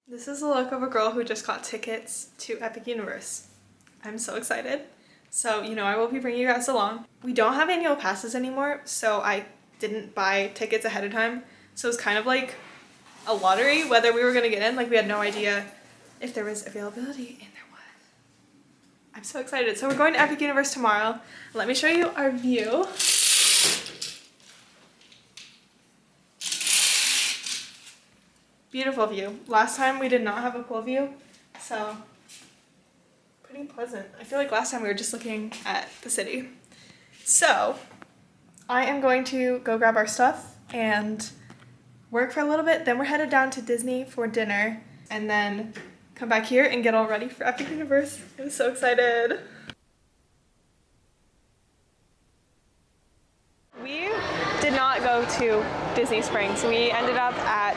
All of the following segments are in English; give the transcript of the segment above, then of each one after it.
This is the look of a girl who just got tickets to Epic Universe. I'm so excited. So, I will be bringing you guys along. We don't have annual passes anymore, so I didn't buy tickets ahead of time. So it was kind of like a lottery whether we were gonna get in. Like, we had no idea if there was availability, and there was. I'm so excited. So we're going to Epic Universe tomorrow. Let me show you our view. Beautiful view. Last time we did not have a pool view, so pretty pleasant. I feel like last time we were just looking at the city. So I am going to go grab our stuff and work for a little bit. Then we're headed down to Disney for dinner and then come back here and get all ready for Epic Universe. I'm so excited. We did not go to Disney Springs. We ended up at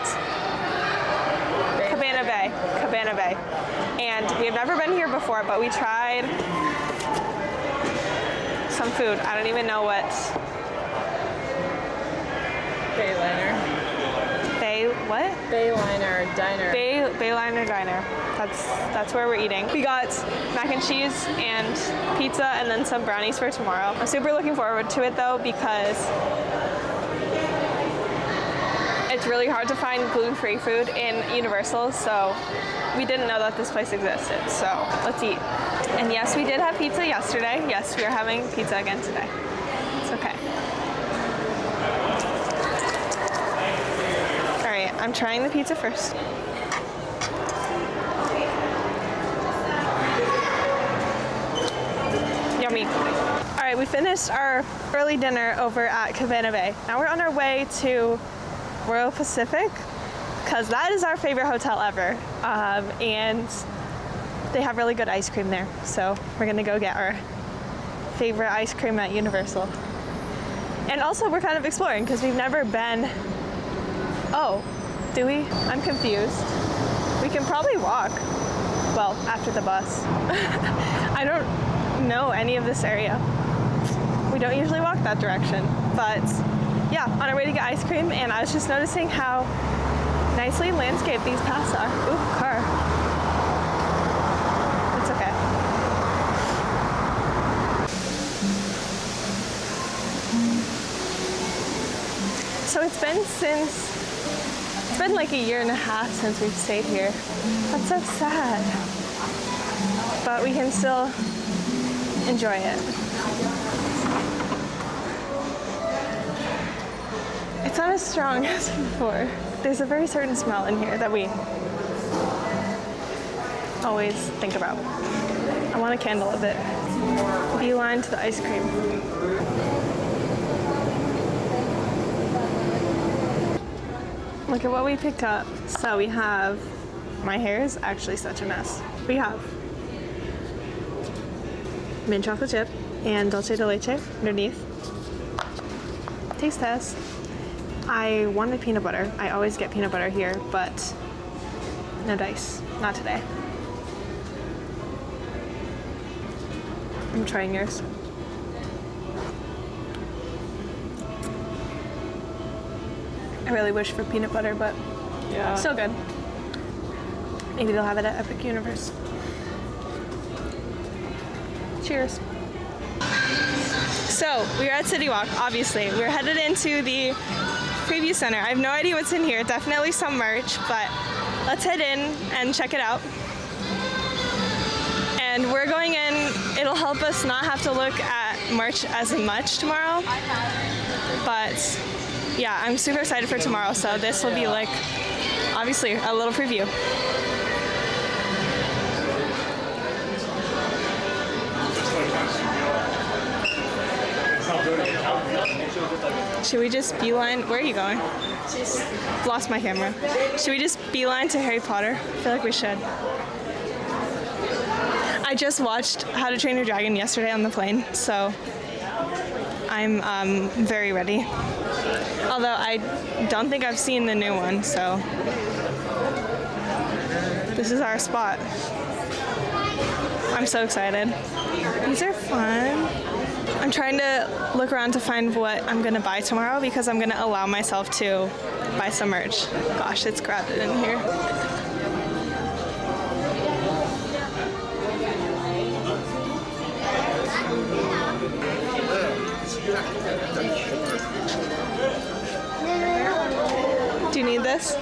Cabana Bay. And we have never been here before, but we tried some food. I don't even know what. Bayliner Diner. Bayliner Diner. That's where we're eating. We got mac and cheese and pizza and then some brownies for tomorrow. I'm super looking forward to it though because it's really hard to find gluten-free food in Universal, so we didn't know that this place existed, so let's eat. And yes, we did have pizza yesterday. Yes, we are having pizza again today. It's okay. All right, I'm trying the pizza first. Yummy. All right, we finished our early dinner over at Cabana Bay. Now we're on our way to Royal Pacific, because that is our favorite hotel ever, and they have really good ice cream there, so we're gonna go get our favorite ice cream at Universal. And also we're kind of exploring because we've never been. Oh, do we? I'm confused. We can probably walk, well, after the bus. I don't know any of this area. We don't usually walk that direction, but yeah, on our way to get ice cream, and I was just noticing how nicely landscaped these paths are. Ooh, car. It's okay. So it's been like a year and a half since we've stayed here. That's so sad. But we can still enjoy it. It's not as strong as before. There's a very certain smell in here that we always think about. I want a candle of it. Beeline to the ice cream. Look at what we picked up. So we have, my hair is actually such a mess. We have mint chocolate chip and dulce de leche underneath. Taste test. I wanted peanut butter. I always get peanut butter here, but no dice. Not today. I'm trying yours. I really wish for peanut butter, but yeah, still good. Maybe they'll have it at Epic Universe. Cheers. So, we are at City Walk, obviously. We're headed into the preview center. I have no idea what's in here. Definitely some merch, but let's head in and check it out. And we're going in. It'll help us not have to look at merch as much tomorrow. But yeah, I'm super excited for tomorrow. So this will be like, obviously, a little preview. Should we just beeline? Where are you going? Lost my camera. Should we just beeline to Harry Potter? I feel like we should. I just watched How to Train Your Dragon yesterday on the plane, so I'm very ready. Although I don't think I've seen the new one, so this is our spot. I'm so excited. These are fun. I'm trying to look around to find what I'm gonna buy tomorrow because I'm gonna allow myself to buy some merch. Gosh, it's crowded in here. bus.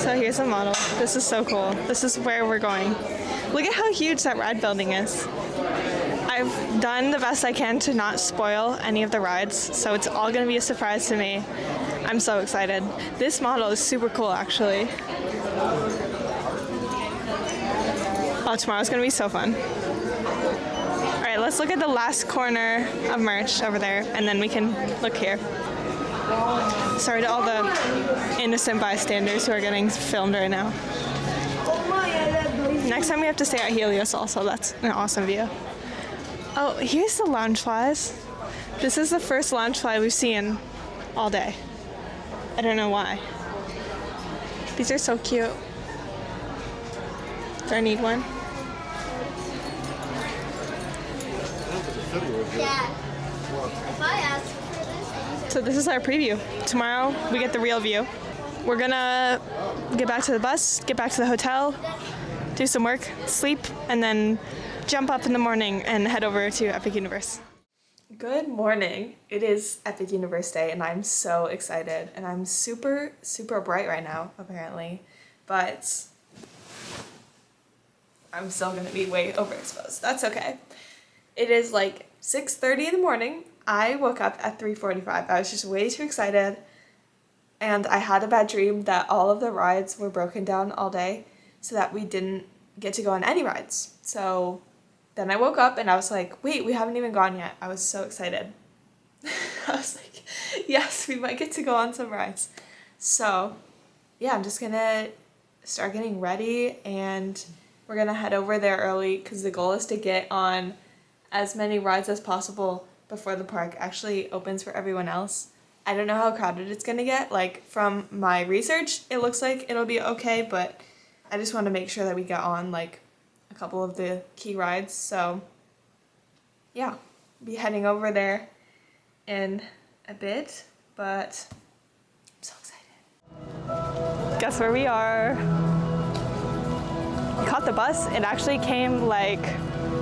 So here's the model. This is so cool. This is where we're going. Look at how huge that ride building is. I've done the best I can to not spoil any of the rides, so it's all gonna be a surprise to me. I'm so excited. This model is super cool, actually. Oh, tomorrow's gonna be so fun. All right, let's look at the last corner of merch over there, and then we can look here. Sorry to all the innocent bystanders who are getting filmed right now. Next time we have to stay at Helios also. That's an awesome view. Oh, here's the Loungeflies. This is the first Loungefly we've seen all day. I don't know why. These are so cute. Do I need one? Dad, if I ask for this, So this is our preview. Tomorrow we get the real view. We're gonna get back to the bus, get back to the hotel, do some work, sleep, and then jump up in the morning and head over to Epic Universe. Good morning. It is Epic Universe Day and I'm so excited. And I'm super, super bright right now, apparently. But I'm still gonna be way overexposed. That's okay. It is like 6:30 in the morning. I woke up at 3:45. I was just way too excited. And I had a bad dream that all of the rides were broken down all day so that we didn't get to go on any rides. So then I woke up and I was like, wait, we haven't even gone yet. I was so excited. I was like, yes, we might get to go on some rides. So yeah, I'm just gonna start getting ready and we're gonna head over there early because the goal is to get on as many rides as possible before the park actually opens for everyone else. I don't know how crowded it's gonna get. Like from my research, it looks like it'll be okay, but I just want to make sure that we get on like a couple of the key rides. So yeah, be heading over there in a bit, but I'm so excited. Guess where we are? We caught the bus. It actually came like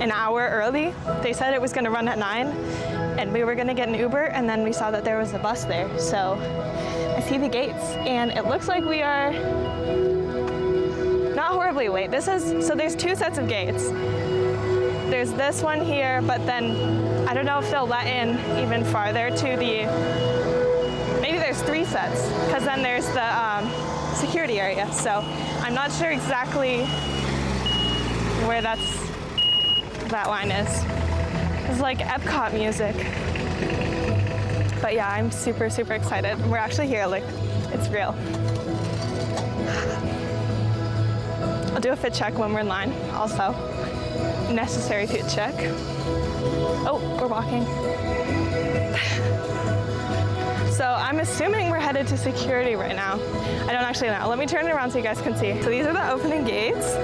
an hour early. They said it was gonna run at 9 and we were gonna get an Uber and then we saw that there was a bus there. So I see the gates and it looks like we are not horribly late. So there's 2 sets of gates. There's this one here, but then I don't know if they'll let in even farther to the, maybe there's 3 sets, because then there's the security area. So I'm not sure exactly where that line is. It's like Epcot music. But yeah, I'm super, super excited. We're actually here, like, it's real. I'll do a fit check when we're in line, also. Necessary fit check. Oh, we're walking. So I'm assuming we're headed to security right now. I don't actually know. Let me turn it around so you guys can see. So these are the opening gates.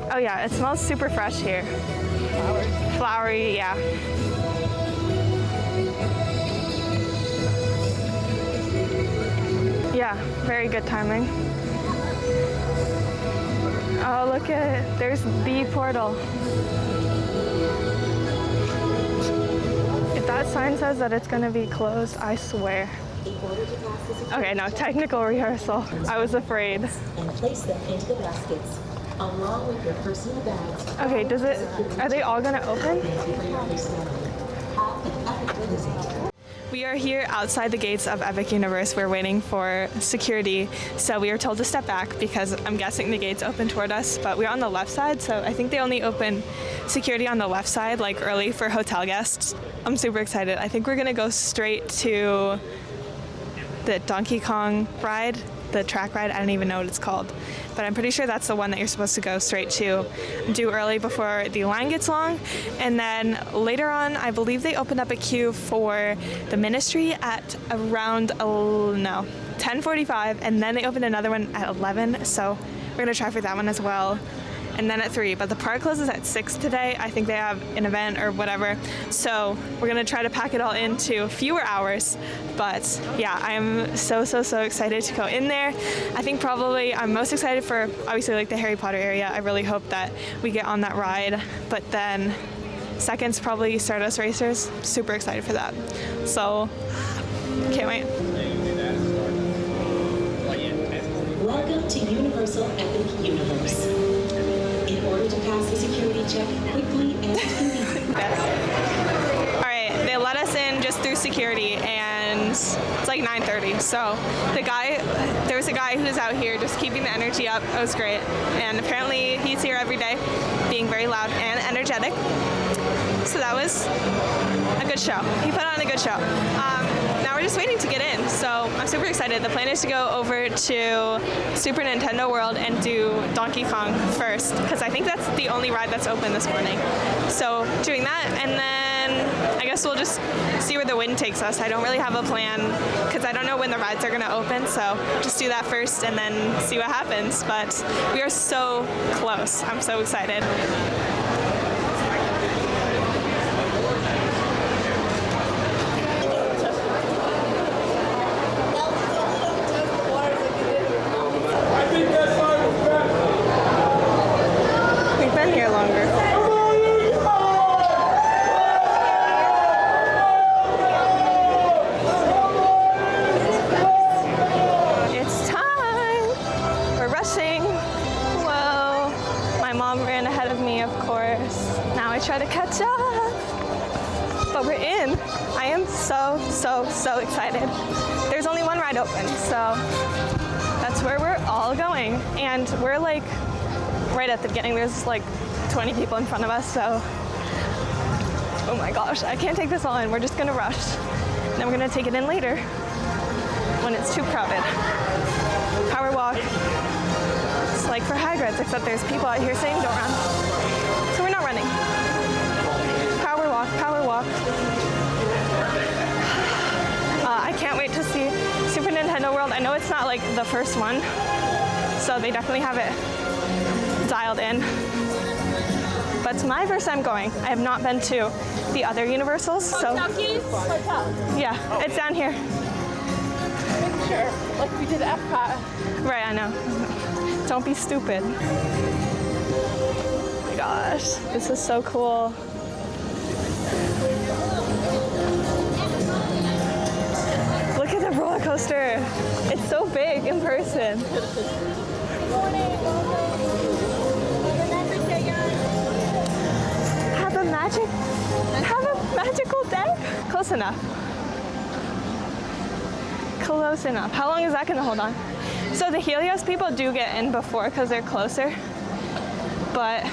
Oh yeah, it smells super fresh here. Flowery, yeah. Yeah, very good timing. Oh, look at it. There's the portal. If that sign says that it's gonna be closed, I swear. Okay, no, technical rehearsal. I was afraid. And place them into the baskets, along with your personal bags. Okay, are they all gonna open? We are here outside the gates of Epic Universe. We're waiting for security, so we were told to step back because I'm guessing the gates open toward us, but we're on the left side, so I think they only open security on the left side, like early for hotel guests. I'm super excited. I think we're gonna go straight to the Donkey Kong ride, the track ride. I don't even know what it's called, but I'm pretty sure that's the one that you're supposed to go straight to, do early before the line gets long. And then later on, I believe they opened up a queue for the Ministry at around 10:45, and then they opened another one at 11. So we're gonna try for that one as well. And then at 3, but the park closes at 6 today. I think they have an event or whatever. So we're gonna try to pack it all into fewer hours. But yeah, I'm so excited to go in there. I think probably I'm most excited for obviously like the Harry Potter area. I really hope that we get on that ride. But then Second's probably Stardust Racers. Super excited for that. So, can't wait. Welcome to Universal Epic Universe. In order to pass the security check quickly and conveniently. All right, they let us in just through security, and it's like 9:30. So there was a guy who's out here just keeping the energy up. It was great, and apparently he's here every day, being very loud and energetic. So that was a good show. He put on a good show. Now we're just waiting to get in, so I'm super excited. The plan is to go over to Super Nintendo World and do Donkey Kong first, because I think that's the only ride that's open this morning. So doing that, and then I guess we'll just see where the wind takes us. I don't really have a plan, because I don't know when the rides are going to open, so just do that first and then see what happens. But we are so close. I'm so excited. We've been here longer. It's time. We're rushing. Whoa. My mom ran ahead of me, of course. Now I try to catch up. But we're in. I am so, so, so excited. There's only one ride open, so that's where we're all going. And we're like right at the beginning. There's like 20 people in front of us, so oh my gosh, I can't take this all in. We're just gonna rush. And then we're gonna take it in later when it's too crowded. Power walk. It's like for Hagrid's, except there's people out here saying don't run. So we're not running. Power walk, power walk. I can't wait to see Super Nintendo World. I know it's not like the first one, so they definitely have it dialed in. But it's my first time going. I have not been to the other Universals, so yeah, it's down here. Sure, like we did Epcot. Right, I know. Don't be stupid. Oh my gosh, this is so cool. Look at the roller coaster. It's so big in person. Have a magical day? Close enough. Close enough. How long is that gonna hold on? So the Helios people do get in before because they're closer, but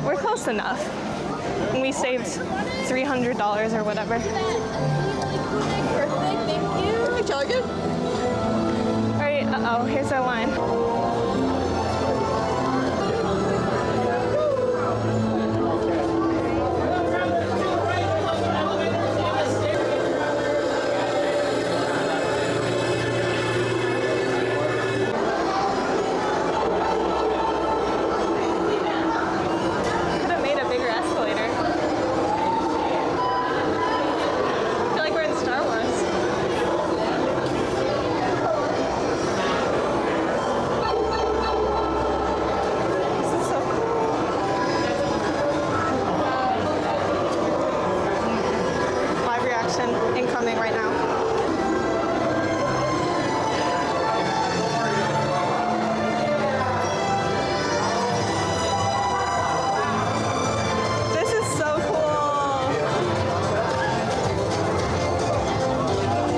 we're close enough. And we saved $300 or whatever. Perfect, thank you. Jolly good. All right, uh-oh, here's our line. Could have made a bigger escalator. I feel like we're in Star Wars. This is so cool. Live reaction incoming right now. This is so cool.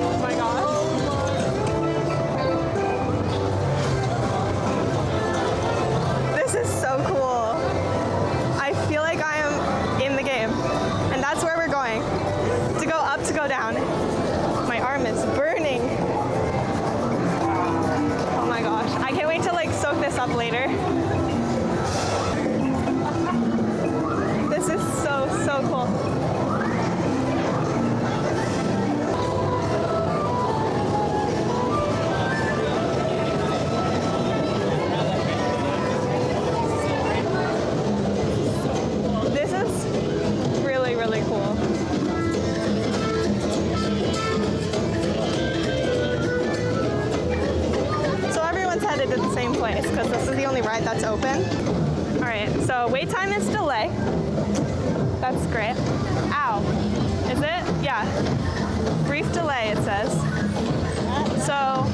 Oh my gosh. This is so cool. I feel like I am in the game. And that's where we're going. To go up, to go down. My arm is burning. Oh my gosh. I can't wait to like soak this up later. This is so, so cool. This is really, really cool. So everyone's headed to the same place because this is the only ride that's open. All right, so wait time is delay. That's great. Ow. Is it? Yeah. Brief delay, it says. So,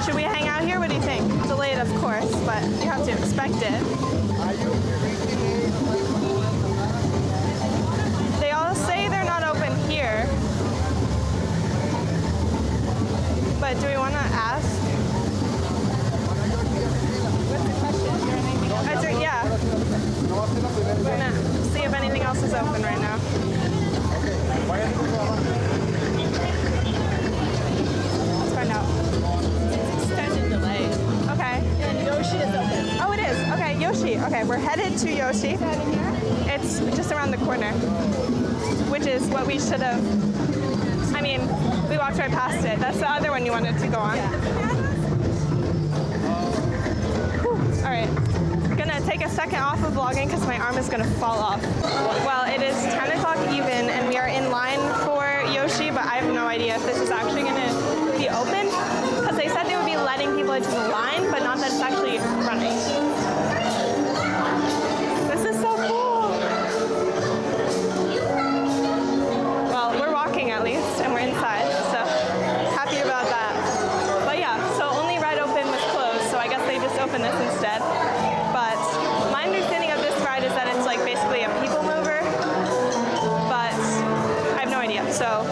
should we hang out here? What do you think? Delayed, of course, but you have to expect it. They all say they're not open here. But do we want to ask? What's the question? Is there anything else? Yeah. We're going to see if anything else is open right now. Let's find out. Extended delay. Okay. And Yoshi is open. Oh, it is. Okay, Yoshi. Okay, we're headed to Yoshi. It's just around the corner, which is what we should have. I mean, we walked right past it. That's the other one you wanted to go on. Whew. All right. Gonna take a second off of vlogging because my arm is gonna fall off. Well, it is 10 o'clock even, and we are in line for Yoshi, but I have no idea if this is actually gonna be open because they said they would be letting people into the line, but not that it's actually running. This is so cool. Well, we're walking at least, and we're inside, so happy about that. But yeah, so only ride open was closed, so I guess they just opened this instead. But my understanding of this ride is that it's like basically a people mover, but I have no idea. So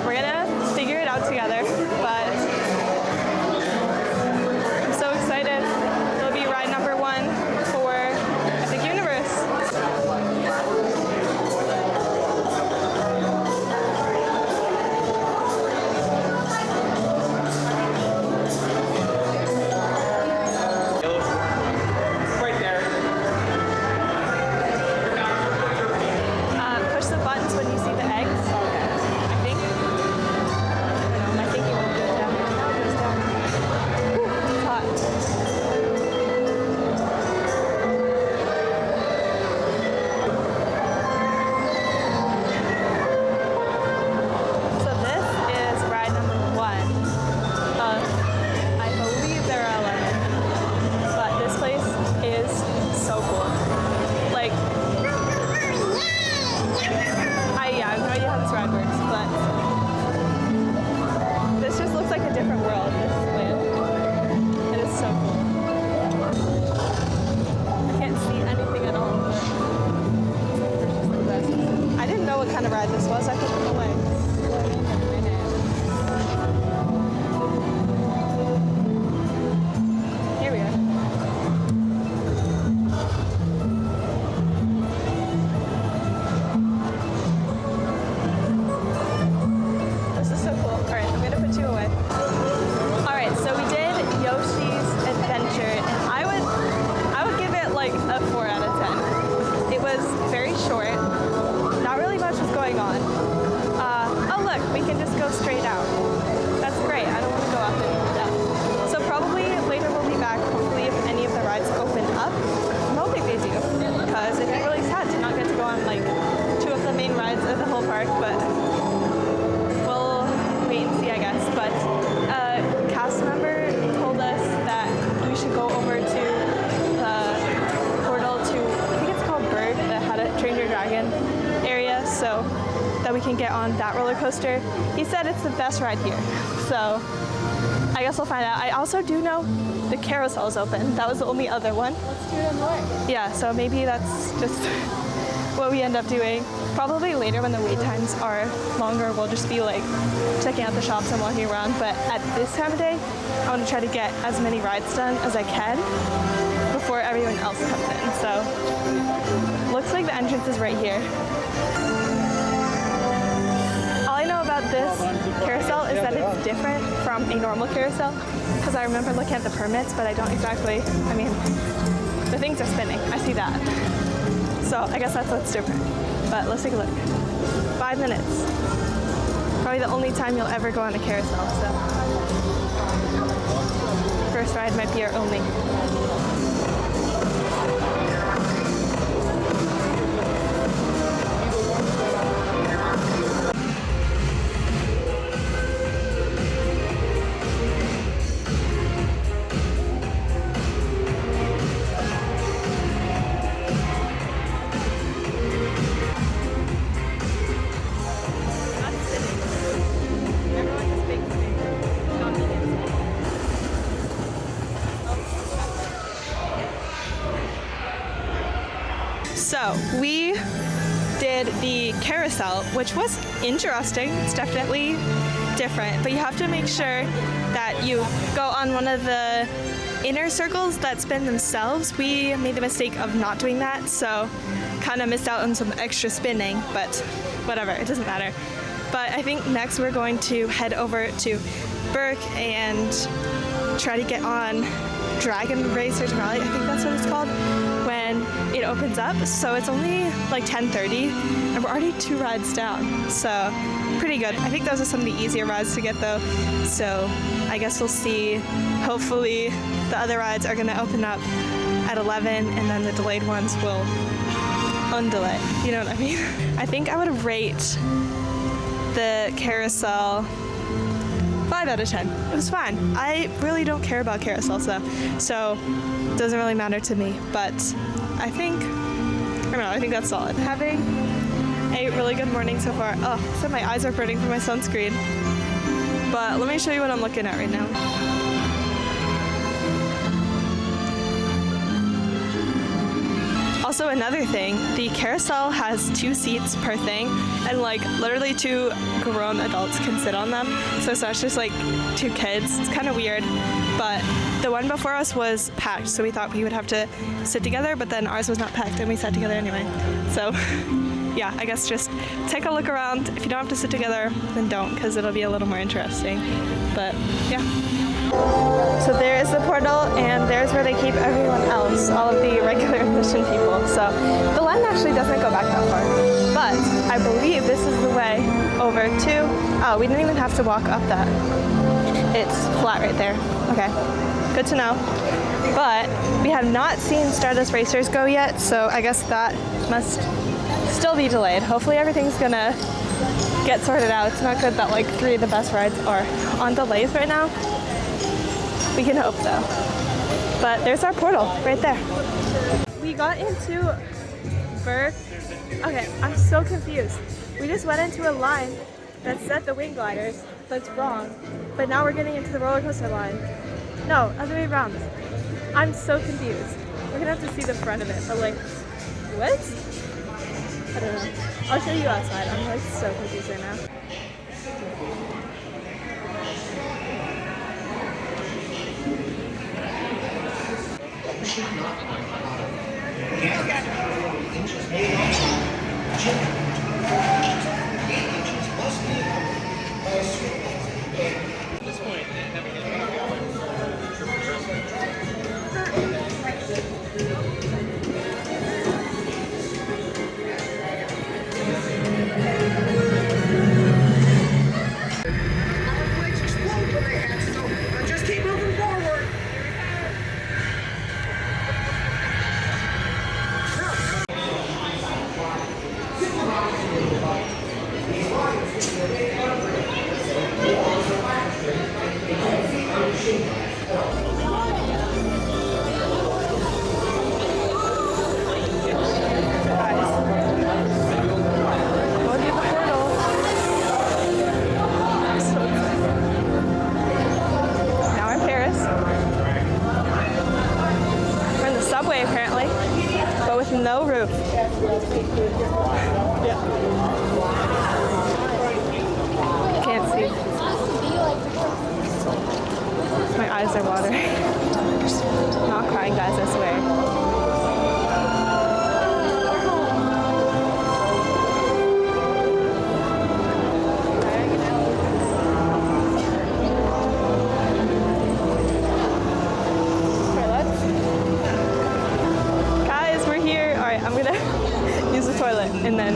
we're gonna figure it out together, but I'm so excited. It'll be ride number 1 for Epic Universe. Push the buttons when you see the eggs. I think. I don't know. My thinking won't go down. Now it goes down. Whew, it's hot. So this is ride number 1 of, I believe there are 11. But this place is so cool. Like, I have no idea how this ride works, but this just looks like a different world, this land. It is so cool. I can't see anything at all, but it's just like this. I didn't know what kind of ride this was. I put it away. Here we are. This is so cool. All right, I'm gonna put you away. All right, so we did Yoshi's Adventure, and I would give it like a 4 out of 10. It was very short. Not really much was going on. Oh look, we can just go straight out. That's great. I don't want to go up and down. So probably later we'll be back. Hopefully, if any of the rides open up, I'm hoping they do, because it'd be really sad to not get to go on like 2 of the main rides of the whole park, but. We'll wait and see, I guess. But a cast member told us that we should go over to the portal to, I think it's called Bird, the How to Train Your Dragon area, so that we can get on that roller coaster. He said it's the best ride here, so I guess we'll find out. I also do know the carousel is open. That was the only other one. Let's do it on the way. Yeah, so maybe that's just what we end up doing. Probably later when the wait times are longer, we'll just be like checking out the shops and walking around. But at this time of day, I want to try to get as many rides done as I can before everyone else comes in. So looks like the entrance is right here. All I know about this carousel is that it's different from a normal carousel, because I remember looking at the permits, but I don't exactly, I mean, the things are spinning. I see that. So I guess that's what's different. But let's take a look. 5 minutes. Probably the only time you'll ever go on a carousel, so. First ride might be our only. So we did the carousel, which was interesting. It's definitely different, but you have to make sure that you go on one of the inner circles that spin themselves. We made the mistake of not doing that, so kind of missed out on some extra spinning, but whatever, it doesn't matter. But I think next we're going to head over to Burke and try to get on Dragon Racers Rally, I think that's what it's called, when it opens up. So it's only like 10:30 and we're already 2 rides down, so pretty good. I think those are some of the easier rides to get though, so I guess we'll see. Hopefully the other rides are going to open up at 11 and then the delayed ones will undelay, you know what I mean? I think I would rate the carousel 5 out of 10. It was fine. I really don't care about carousels though, so it doesn't really matter to me, but I don't know, I think that's solid. Having a really good morning so far. Oh, so my eyes are burning from my sunscreen. But let me show you what I'm looking at right now. Also, another thing, the carousel has 2 seats per thing, and like literally 2 grown adults can sit on them. So it's not just like 2 kids. It's kind of weird, but the one before us was packed, so we thought we would have to sit together, but then ours was not packed and we sat together anyway. So yeah, I guess just take a look around. If you don't have to sit together, then don't, because it'll be a little more interesting. But yeah. So there is the portal, and there's where they keep everyone else, all of the regular admission people. So the line actually doesn't go back that far, but I believe this is the way over to, oh, we didn't even have to walk up that. It's flat right there. Okay, good to know. But we have not seen Stardust Racers go yet, so I guess that must still be delayed. Hopefully everything's gonna get sorted out. It's not good that like 3 of the best rides are on delays right now. We can hope though. But there's our portal right there. We got into Burke. Okay, I'm so confused. We just went into a line that said the wing gliders, but it's wrong. But now we're getting into the roller coaster line. No, other way around. I'm so confused. We're gonna have to see the front of it, but like, what? I don't know. I'll show you outside. I'm like so confused right now. No roof. Yeah. Can't see. My eyes are watering. I'm not crying, guys, I swear. And then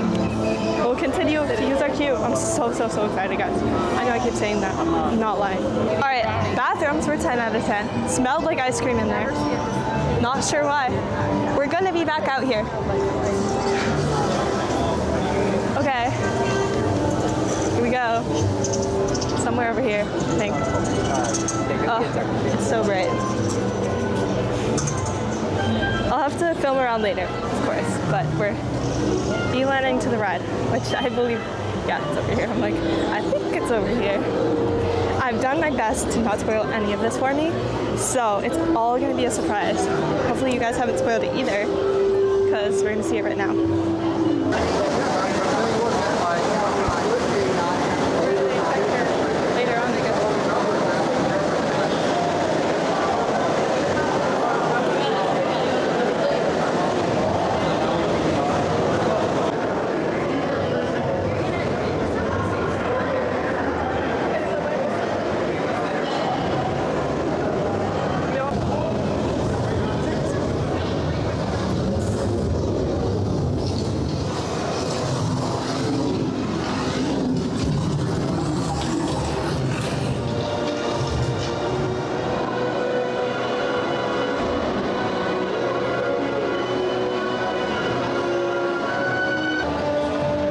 we'll continue to use our queue. I'm so excited, guys. I know I keep saying that. I'm not lying. All right, bathrooms were 10 out of 10. Smelled like ice cream in there. Not sure why. We're gonna be back out here. Okay. Here we go. Somewhere over here, I think. Oh, it's so bright. I'll have to film around later, of course, but we're beelining to the ride, which I believe, yeah, it's over here. I'm like, I think it's over here. I've done my best to not spoil any of this for me, so it's all gonna be a surprise. Hopefully you guys haven't spoiled it either, because we're gonna see it right now. Later on, I guess.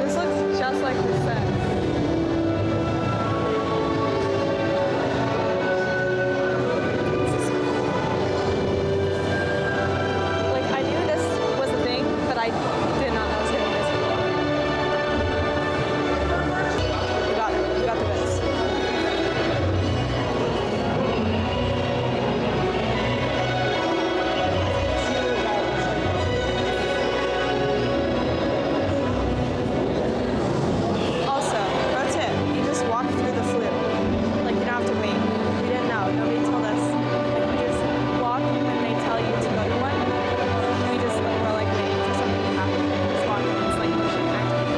This looks just like the set. Like, I knew this was a thing, but I did not know it was going to be this cool. You got it. You got the bits. Also, pro tip, you just walk through the flute. Like, you don't have to wait. We didn't know. Nobody told us. Like, you just walk and then they tell you to go to one. We just were like waiting for something to happen. Just walk and it's like motion active.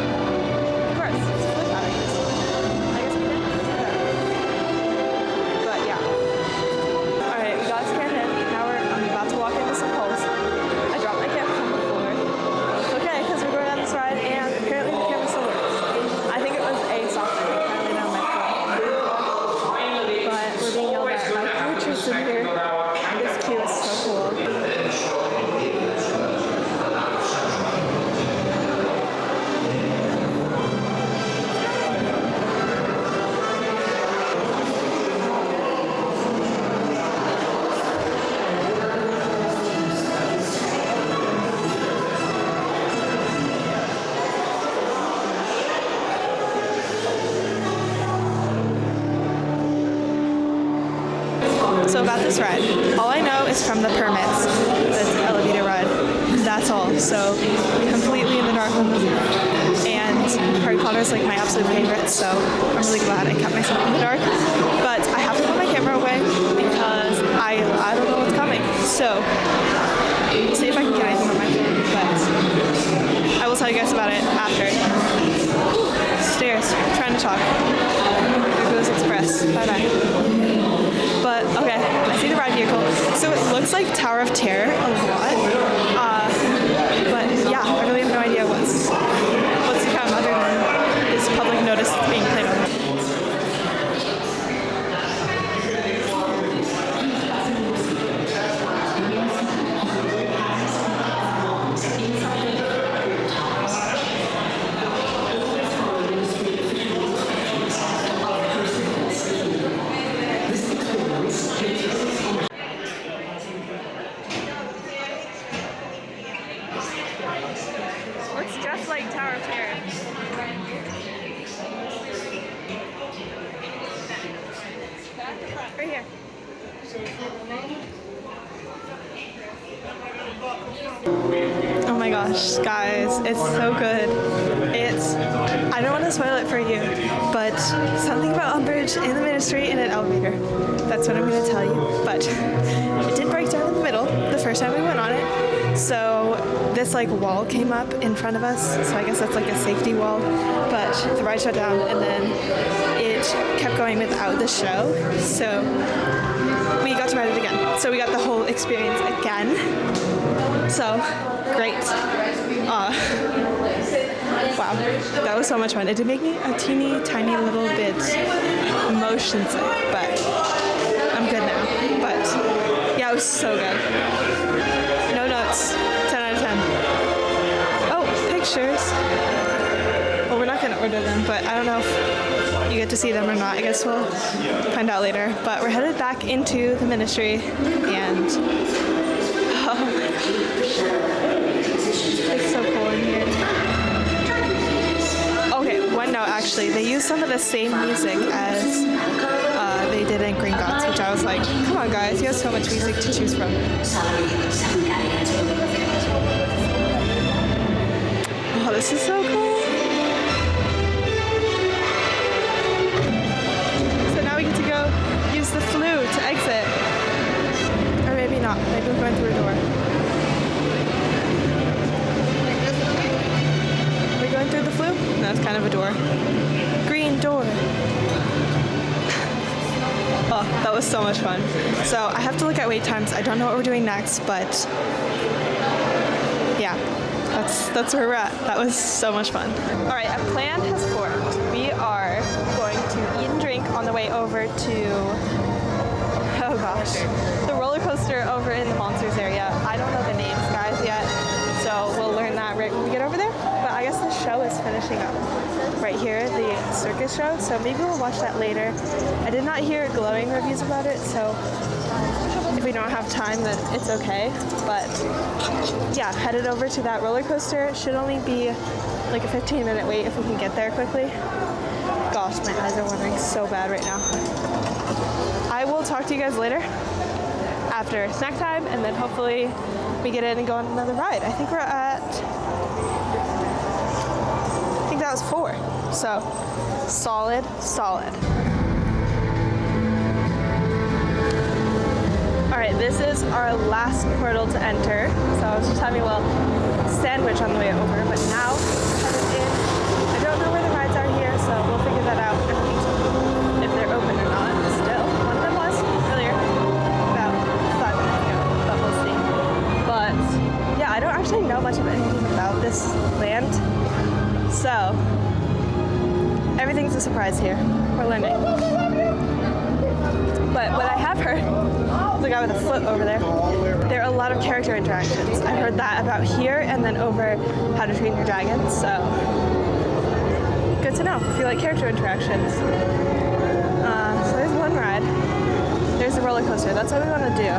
Of course, it's flute out, I guess. I guess we didn't do that. But yeah. Alright, we got scanned in. Now I'm about to walk into some poles. I dropped my camera from the floor. It's okay, because we're going on this ride and apparently the camera still works. I think it was a software thing, apparently not my phone. But we're being yelled at by poachers in here. This queue is so cool. So about this ride, all I know is from the permits, the elevator ride. That's all. So completely in the dark on this. And Harry Potter is like my absolute favorite, so I'm really glad I kept myself in the dark. But I have to put my camera away because I don't know what's coming. So we'll see if I can get anything on my phone, but I will tell you guys about it after. Stairs, trying to talk. There goes Express. Bye bye. But okay, I see the ride vehicle. So it looks like Tower of Terror a lot. But yeah, I really have no idea what's to come other than this public notice that's being played on. Looks just like Tower of Terror. Right here. Oh my gosh, guys, it's so good. I don't want to spoil it for you, but something about Umbridge in the Ministry in an elevator. That's what I'm going to tell you. But it did break down in the middle the first time we went on it. So this like wall came up in front of us. So I guess that's like a safety wall. But the ride shut down and then it kept going without the show. So we got to ride it again. So we got the whole experience again. So great. Wow, that was so much fun. It did make me a teeny tiny little bit motion sick, but I'm good now. But yeah, it was so good. No notes, 10 out of 10. Oh, pictures. Well, we're not gonna order them, but I don't know if you get to see them or not. I guess we'll find out later. But we're headed back into the Ministry, and oh my gosh, it's so cool in here. Okay, one note actually, they used some of the same music as they did in Gringotts, which I was like, come on guys, you have so much music to choose from. this is so cool. So now we get to go use the flue to exit. Or maybe not. Maybe we're going through a door. Are we going through the flue? No, it's kind of a door. Green door. Oh, that was so much fun. So I have to look at wait times. I don't know what we're doing next, but yeah, that's where we're at. That was so much fun. All right, a plan has formed. We are going to eat and drink on the way over to, oh gosh, the roller coaster over in the Monsters area. I don't know the names, guys, yet, so we'll learn that right when we get over there. But I guess the show is finishing up right here, the circus show, so maybe we'll watch that later. I did not hear glowing reviews about it, so if we don't have time, then it's okay. But yeah, headed over to that roller coaster. It should only be like a 15-minute wait if we can get there quickly. Gosh, my eyes are watering so bad right now. I will talk to you guys later after snack time, and then hopefully we get in and go on another ride. I think we're at, I think that was 4. So solid. All right, this is our last portal to enter. So I was just having a little sandwich on the way over, but now headed in. I don't know where the rides are here, so we'll figure that out if they're open or not. Still, one of them was earlier, about 5 minutes ago, but we'll see. But yeah, I don't actually know much of anything about this land, so everything's a surprise here. We're learning. But what I have heard, the guy with the foot over there are a lot of character interactions. I heard that about here and then over How to Train Your Dragon, so good to know if you like character interactions. So there's one ride. There's the roller coaster. That's what we want to do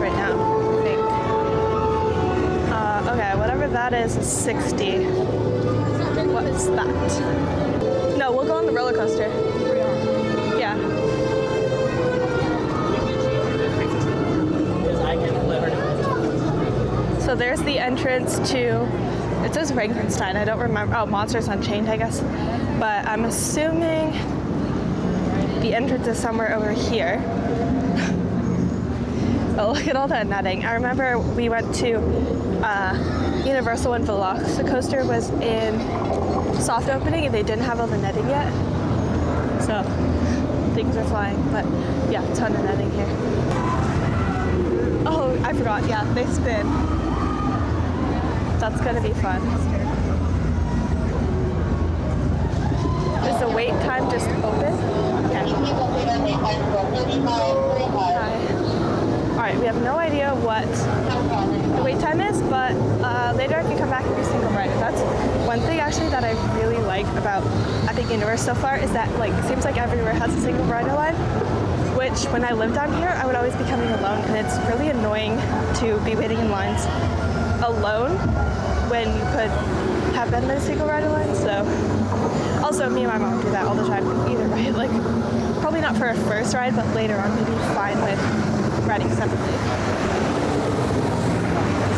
right now, I think. Okay, whatever that is 60. What is that? No, we'll go on the roller coaster. Yeah. So there's the entrance to, it says Frankenstein, I don't remember, oh, Monsters Unchained, I guess. But I'm assuming the entrance is somewhere over here. Oh, look at all that netting. I remember we went to Universal when Velocicoaster was in soft opening and they didn't have all the netting yet. So things are flying, but yeah, a ton of netting here. Oh, I forgot, yeah, they spin. That's gonna be fun. Is the wait time just open? Okay. Hi. Alright, we have no idea what the wait time is, but later I can come back and do single rider. That's one thing actually that I really like about Epic Universe so far is that like it seems like everywhere has a single rider line, which when I lived down here I would always be coming alone, and it's really annoying to be waiting in lines alone when you could have been in a single rider line. So also me and my mom do that all the time either way, like probably not for a first ride, but later on we'd be fine with riding separately.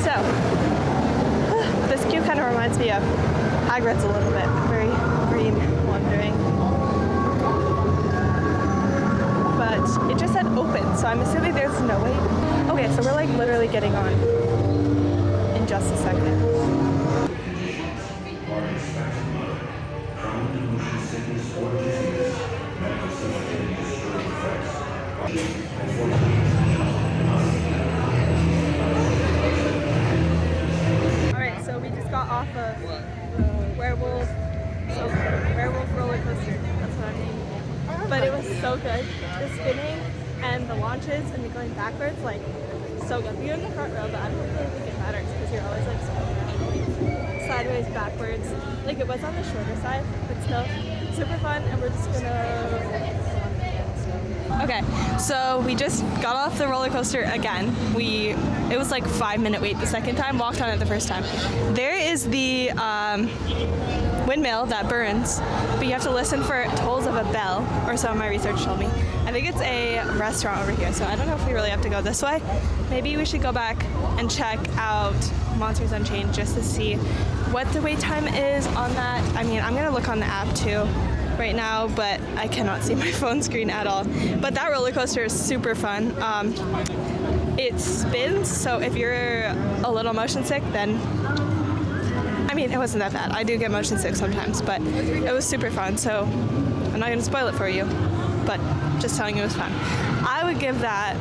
So this queue kind of reminds me of Hagrid's a little bit, very green, wandering. But it just said open, so I'm assuming there's no wait. Okay, so we're like literally getting on in just a second. Alright, so we just got off of Werewolf roller coaster. That's what I'm naming it. But it was so good. The spinning and the launches and the going backwards, like so good. We were in the front row, but I don't really think it matters because you're always like spinning around sideways, backwards. Like it was on the shorter side, but still super fun. And we're just gonna. Okay, so we just got off the roller coaster again. It was like 5-minute wait the second time, walked on it the first time. There is the windmill that burns, but you have to listen for tolls of a bell, or so my research told me. I think it's a restaurant over here, so I don't know if we really have to go this way. Maybe we should go back and check out Monsters Unchained just to see what the wait time is on that. I mean, I'm gonna look on the app too right now, but I cannot see my phone screen at all. But that roller coaster is super fun. It spins, so if you're a little motion sick, then I mean, it wasn't that bad. I do get motion sick sometimes, but it was super fun, so I'm not going to spoil it for you, but just telling you it was fun. I would give that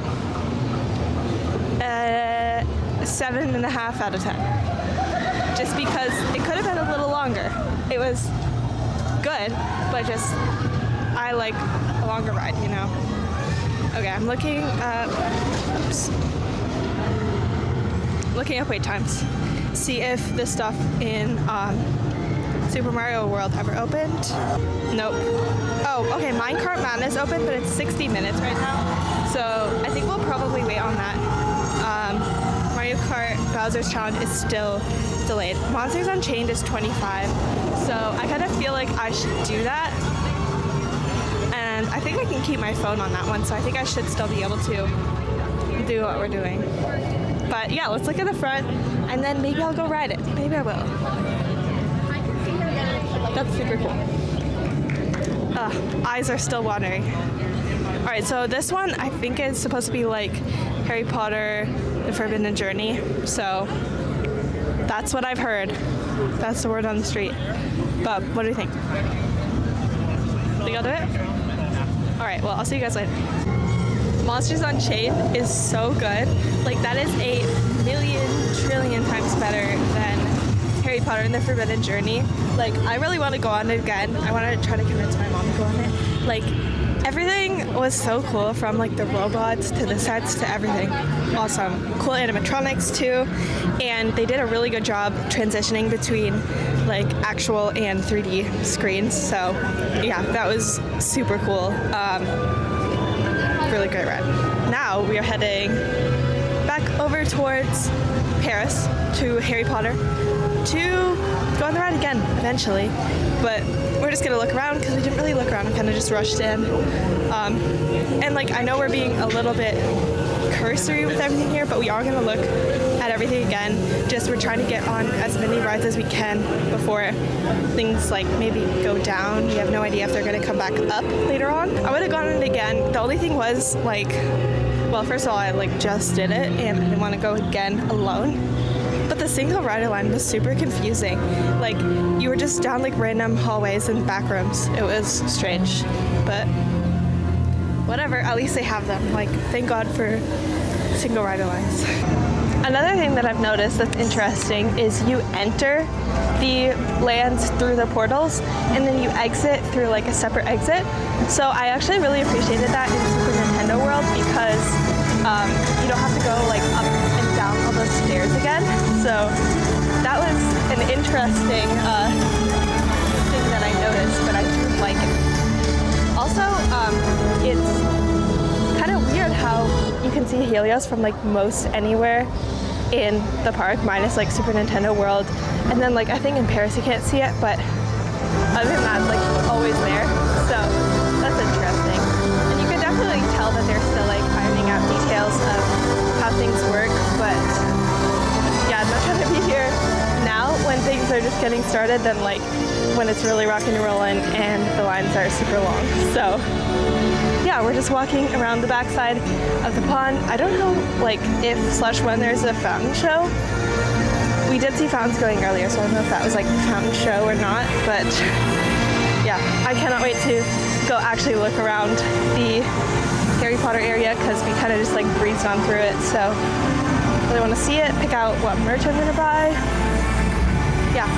a 7.5 out of 10, just because it could have been a little longer. It was good, but just, I like a longer ride, you know? Okay, I'm looking up wait times. See if the stuff in Super Mario World ever opened. Nope. Oh, okay, Minecart Madness open, but it's 60 minutes right now. So I think we'll probably wait on that. Mario Kart Bowser's Challenge is still delayed. Monsters Unchained is 25. So I kind of feel like I should do that. And I think I can keep my phone on that one, so I think I should still be able to do what we're doing. But yeah, let's look at the front, and then maybe I'll go ride it. Maybe I will. That's super cool. Eyes are still watering. All right, so this one I think is supposed to be like Harry Potter, The Forbidden Journey. So that's what I've heard. That's the word on the street. But what do you think? Think I'll do it? All right, well, I'll see you guys later. Monsters Unchained is so good. Like, that is a million trillion times better than Harry Potter and the Forbidden Journey. Like, I really want to go on it again. I want to try to convince my mom to go on it. Like, everything was so cool, from like the robots to the sets to everything. Awesome. Cool animatronics too. And they did a really good job transitioning between like actual and 3D screens. So yeah, that was super cool. Really great ride. Now we are heading back over towards Paris to Harry Potter to go on the ride again eventually. But we're just gonna look around because we didn't really look around. We kind of just rushed in. And like, I know we're being a little bit cursory with everything here, but we are gonna look at everything again. Just we're trying to get on as many rides as we can before things like maybe go down. We have no idea if they're gonna come back up later on. I would have gone on it again. The only thing was like, well, first of all, I like just did it and I didn't want to go again alone. But the single rider line was super confusing. Like, you were just down like random hallways and back rooms. It was strange, but whatever, at least they have them. Like, thank God for single rider lines. Another thing that I've noticed that's interesting is you enter the lands through the portals and then you exit through like a separate exit. So I actually really appreciated that in Super Nintendo World because you don't have to go like up and down all those stairs again. So that was an interesting thing that I noticed, but I do like it. Also, it's kind of weird how you can see Helios from like most anywhere in the park, minus like Super Nintendo World. And then like I think in Paris you can't see it, but other than that, it's like always there. So that's interesting. And you can definitely tell that they're still like ironing out details of how things work, but yeah, I'd much rather be here now when things are just getting started than like when it's really rocking and rolling and the lines are super long. So yeah, we're just walking around the backside of the pond. I don't know like if / when there's a fountain show. We did see fountains going earlier, so I don't know if that was like the fountain show or not, but yeah, I cannot wait to go actually look around the Harry Potter area because we kind of just like breezed on through it. So really want to see it, pick out what merch I'm gonna buy. Yeah.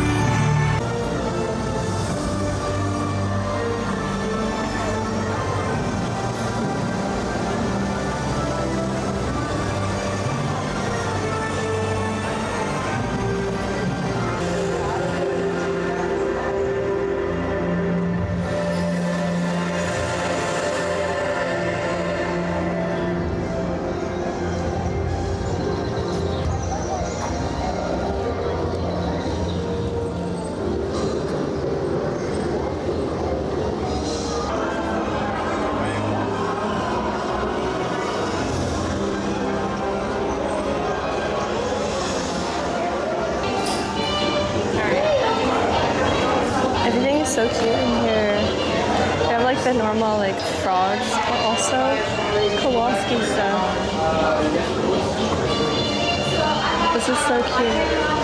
so cute in here. They have like the normal like frogs, but also Kowalski stuff. This is so cute.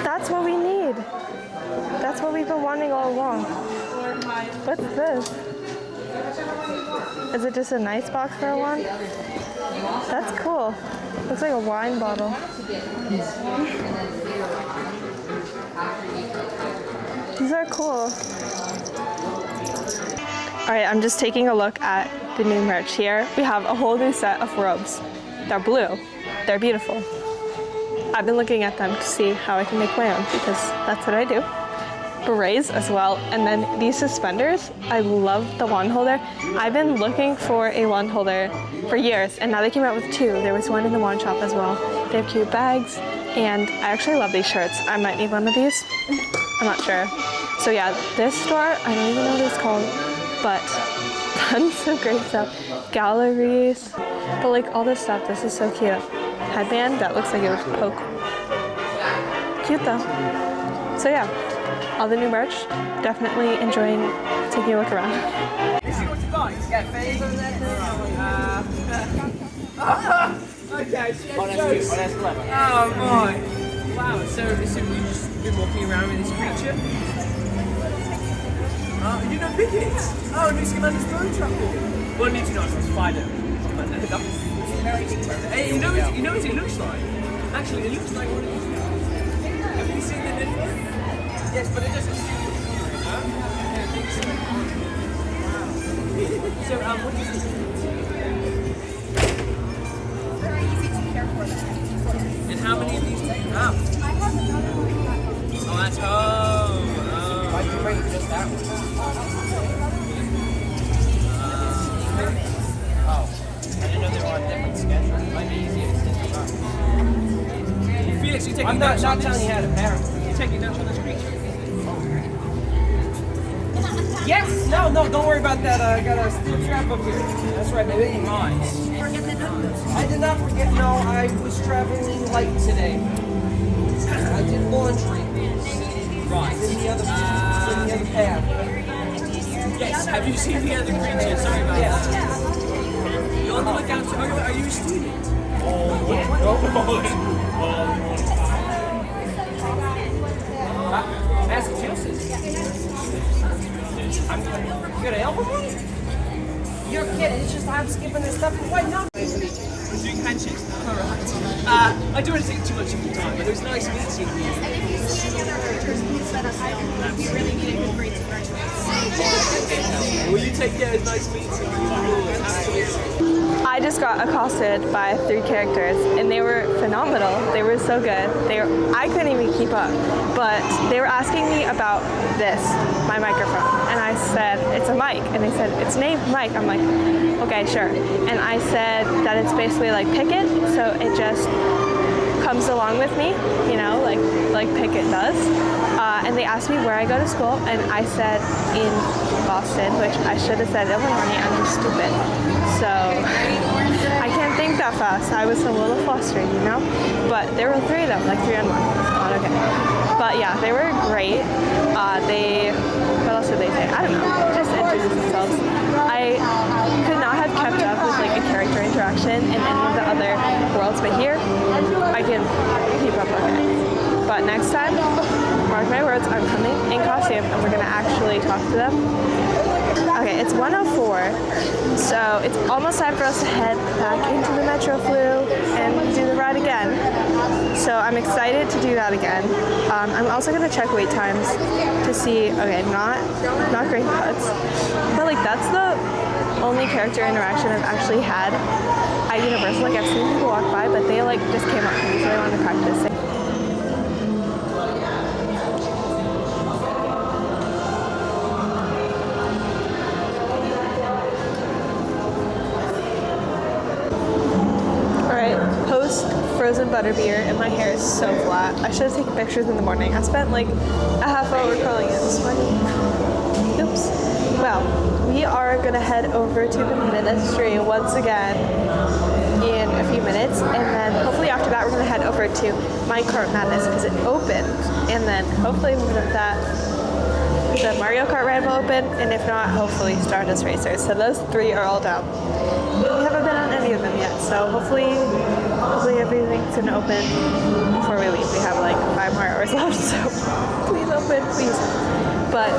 That's what we need. That's what we've been wanting all along. What's this? Is it just a nice box for a wand? That's cool. Looks like a wine bottle. These are cool. All right, I'm just taking a look at the new merch here. We have a whole new set of robes. They're blue. They're beautiful. I've been looking at them to see how I can make my own because that's what I do. Berets as well, and then these suspenders. I love the wand holder. I've been looking for a wand holder for years, and now they came out with two. There was one in the wand shop as well. They have cute bags, and I actually love these shirts. I might need one of these. I'm not sure. So yeah, this store, I don't even know what it's called, but tons of great stuff. Galleries, but like all this stuff, this is so cute. Headband that looks like it would poke. Cute though. So yeah, all the new merch. Definitely enjoying taking a look around. Okay, oh my! Wow, so you've just been walking around with this creature? You know Pickett? Oh, new Scamander's bone truffle. Well, need to know it's Fido. Scamander. Hey, you know what it looks like? Actually, it looks like what it is. Have you seen the Netflix? Yes, but it doesn't seem So, what do you think? Very easy to care for them. And how many of these do you have? I have another one. Oh, that's home. Oh. Why'd you bring just that one? I didn't know they were on different schedules. It might be easier to set them up. Felix, you're taking notes on this? I'm not telling you how to parent. You're taking notes on this creature? Yes! No, don't worry about that. I got a steel trap up here. That's right, baby. Nice. Forget the notes. I did not forget. No, I was traveling light today. I did laundry. Right. It's in the other path. Yes. Have you seen the other creature? Sorry about that. You're on the lookout. Are you a student? Oh, yeah. Massachusetts. You got an elbow on it? You're kidding. It's just I'm skipping this stuff. Why not? We're doing handshakes now. Alright. I don't want to take too much of your time, but it was nice meeting you. And if you see any other creatures, please let us know. We really need a good grade to graduate. Will you take care? It's nice meeting you. Absolutely. I just got accosted by 3 characters, and they were phenomenal. They were so good. I couldn't even keep up, but they were asking me about this, my microphone, and I said it's a mic, and they said it's named Mike. I'm like, okay, sure. And I said that it's basically like Pickett, so it just comes along with me, you know, like Pickett does. And they asked me where I go to school, and I said in Boston, which I should have said Illinois. I'm just stupid. So I can't think that fast. I was a little flustered, you know? But there were 3 of them, like 3 on 1. It's not okay. But yeah, they were great. What else did they say? I don't know. Just introduced themselves. I could not have kept up with like a character interaction in any of the other worlds, but here I can keep up with it. But next time, mark my words, I'm coming in costume and we're gonna actually talk to them. Okay, it's 1:04, so it's almost time for us to head back into the Metro Flu and do the ride again. So I'm excited to do that again. I'm also gonna check wait times to see. Okay, not Great Cuts, but like that's the only character interaction I've actually had at Universal. Like I've seen people walk by, but they like just came up to me, so they wanted to practice. Frozen butterbeer and my hair is so flat. I should have taken pictures in the morning. I spent like a half hour curling it this morning. Oops. Well, we are gonna head over to the Ministry once again in a few minutes, and then hopefully after that we're gonna head over to Minecart Madness because it opened, and then hopefully that the Mario Kart ride will open, and if not, hopefully Stardust Racers. So those three are all down. We haven't been on any of them yet, so hopefully everything's gonna open before we leave. We have like 5 more hours left, so please open, please. But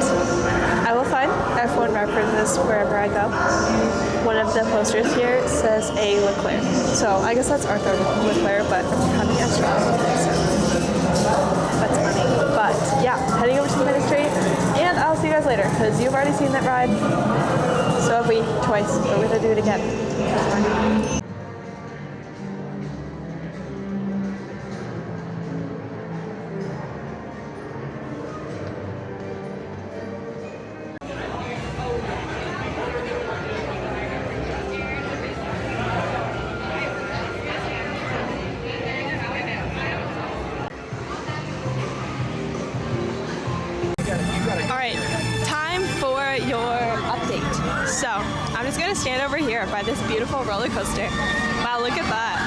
I will find F1 references wherever I go. One of the posters here says A. Leclerc, so I guess that's Arthur Leclerc, but having a strong so that's funny. But yeah, heading over to the Ministry, and I'll see you guys later because you've already seen that ride. So have we twice, but we're gonna do it again. So, I'm just gonna stand over here by this beautiful roller coaster. Wow, look at that.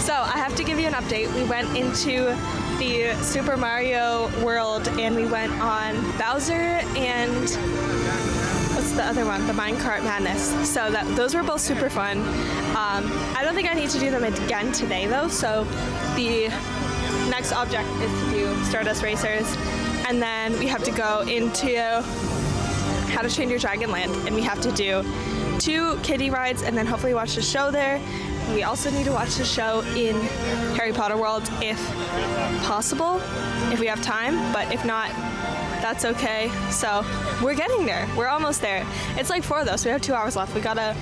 So, I have to give you an update. We went into the Super Mario World and we went on Bowser and what's the other one? The Minecart Madness. So those were both super fun. I don't think I need to do them again today though, so the next object is to do Stardust Racers, and then we have to go into How to Train Your Dragon Land, and we have to do 2 kiddie rides and then hopefully watch the show there. We also need to watch the show in Harry Potter World if possible, if we have time, but if not, that's okay. So we're getting there. We're almost there. It's like 4 though, so we have 2 hours left. We gotta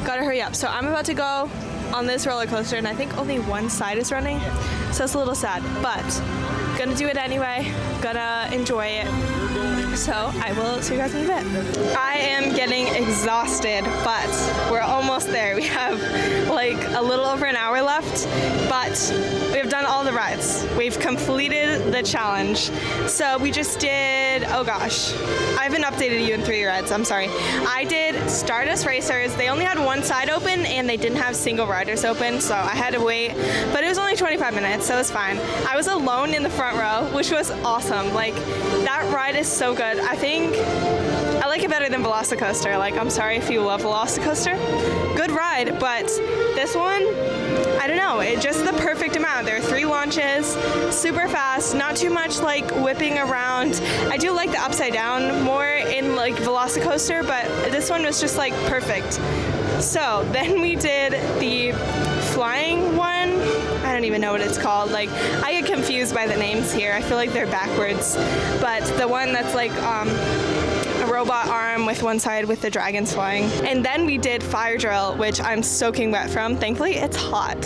hurry up. So I'm about to go on this roller coaster, and I think only one side is running, so it's a little sad, but gonna do it anyway. Gonna enjoy it. So I will see you guys in a bit. I am getting exhausted, but we're almost there. We have like a little over an hour left, but we have done all the rides. We've completed the challenge. So we just did, oh gosh, I haven't updated you in 3 rides, I'm sorry. I did Stardust Racers. They only had one side open and they didn't have single riders open, so I had to wait, but it was only 25 minutes, so it was fine. I was alone in the front row, which was awesome. Like, that ride is so good. I think I like it better than Velocicoaster. Like, I'm sorry if you love Velocicoaster. Good ride, but this one, I don't know, it's just the perfect amount. There are 3 launches, super fast, not too much like whipping around. I do like the upside down more in like Velocicoaster, but this one was just like perfect. So then we did the flying one. I don't even know what it's called. Like, I get confused by the names here. I feel like they're backwards. But the one that's like a robot arm with one side with the dragons flying. And then we did Fire Drill, which I'm soaking wet from. Thankfully, it's hot,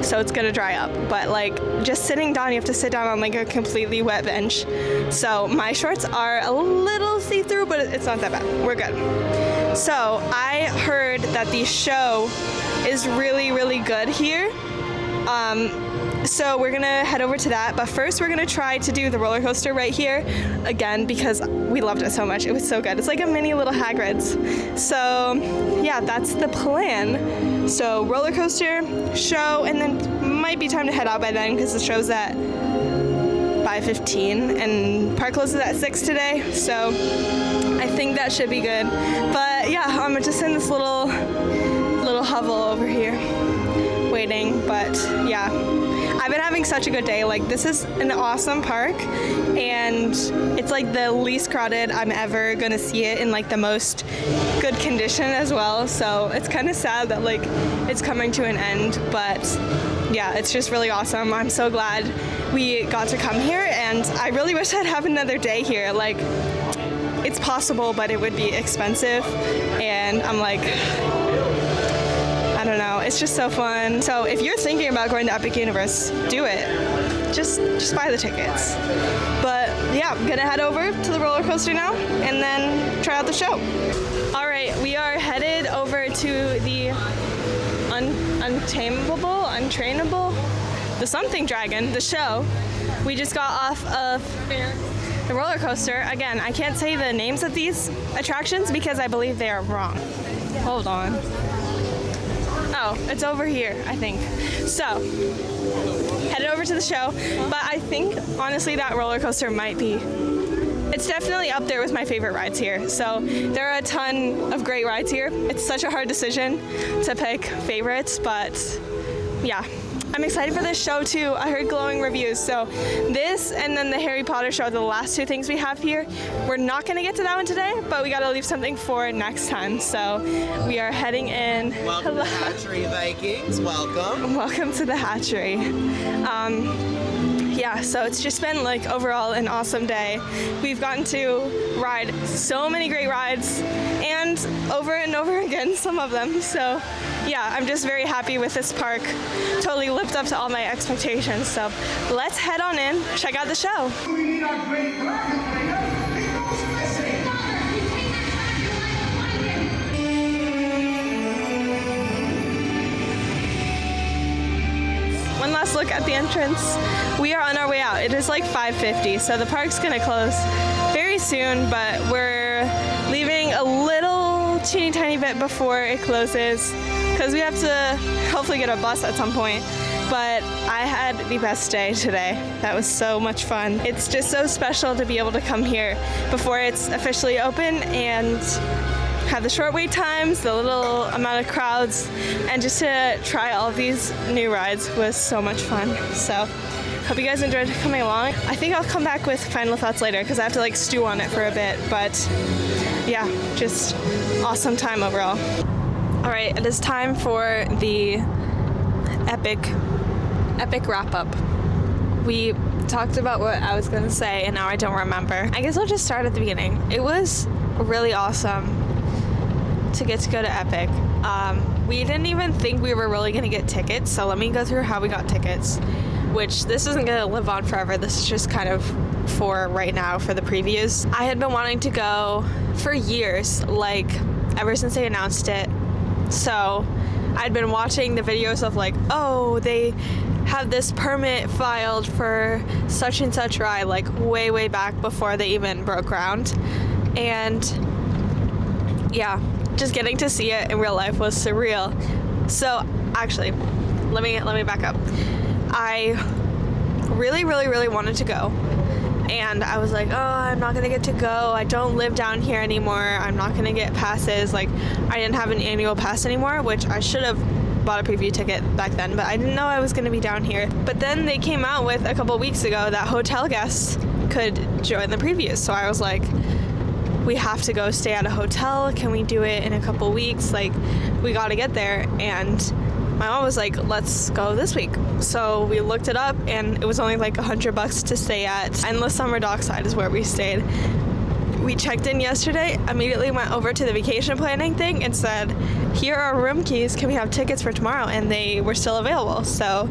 so it's gonna dry up. But like, just sitting down, you have to sit down on like a completely wet bench. So my shorts are a little see-through, but it's not that bad. We're good. So I heard that the show is really, really good here. So we're gonna head over to that, but first we're gonna try to do the roller coaster right here again because we loved it so much. It was so good. It's like a mini little Hagrid's. So yeah, that's the plan. So roller coaster, show, and then might be time to head out by then because the show's at 5:15 and park closes at 6 today. So I think that should be good. But yeah, I'm just in this little hovel over here waiting, but yeah. I've been having such a good day. Like, this is an awesome park, and it's like the least crowded I'm ever gonna see it in like the most good condition as well. So it's kind of sad that like it's coming to an end, but yeah, it's just really awesome. I'm so glad we got to come here, and I really wish I'd have another day here. Like, it's possible, but it would be expensive, and I'm like, I don't know, it's just so fun. So if you're thinking about going to Epic Universe, do it. Just buy the tickets. But yeah, I'm gonna head over to the roller coaster now and then try out the show. All right, we are headed over to the untrainable, the something dragon, the show. We just got off of the roller coaster. Again, I can't say the names of these attractions because I believe they are wrong. Hold on. Oh, it's over here, I think. So, headed over to the show, but I think, honestly, that roller coaster might be, it's definitely up there with my favorite rides here. So, there are a ton of great rides here. It's such a hard decision to pick favorites, but yeah. I'm excited for this show too. I heard glowing reviews. So this and then the Harry Potter show are the last two things we have here. We're not gonna get to that one today, but we gotta leave something for next time. So we are heading in. Welcome to Hatchery Vikings, welcome. Welcome to the Hatchery. Yeah, so it's just been like overall an awesome day. We've gotten to ride so many great rides and over again, some of them. So yeah, I'm just very happy with this park. Totally lived up to all my expectations. So let's head on in, check out the show. We need our great dragon trainer. He goes missing. One last look at the entrance. We are on our way out. It is like 5:50, so the park's gonna close very soon, but we're leaving a little teeny tiny bit before it closes because we have to hopefully get a bus at some point. But I had the best day today. That was so much fun. It's just so special to be able to come here before it's officially open and have the short wait times, the little amount of crowds, and just to try all of these new rides was so much fun. So hope you guys enjoyed coming along. I think I'll come back with final thoughts later because I have to like stew on it for a bit, but yeah, just awesome time overall. All right, it is time for the epic wrap up. We talked about what I was gonna say and now I don't remember. I guess I'll just start at the beginning. It was really awesome to get to go to Epic. We didn't even think we were really gonna get tickets, so let me go through how we got tickets, which this isn't gonna live on forever. This is just kind of for right now for the previews. I had been wanting to go for years, like ever since they announced it. So I'd been watching the videos of like, oh, they have this permit filed for such and such ride, like way back before they even broke ground. And yeah, just getting to see it in real life was surreal. So actually, let me back up. I really wanted to go. And I was like, oh, I'm not gonna get to go. I don't live down here anymore. I'm not gonna get passes. Like, I didn't have an annual pass anymore, which I should have bought a preview ticket back then, but I didn't know I was gonna be down here. But then they came out with a couple weeks ago that hotel guests could join the previews. So I was like, we have to go stay at a hotel. Can we do it in a couple weeks? Like, we gotta get there. And my mom was like, let's go this week. So we looked it up and it was only like $100 to stay at Endless Summer Dockside is where we stayed. We checked in yesterday, immediately went over to the vacation planning thing and said, here are room keys, can we have tickets for tomorrow? And they were still available. So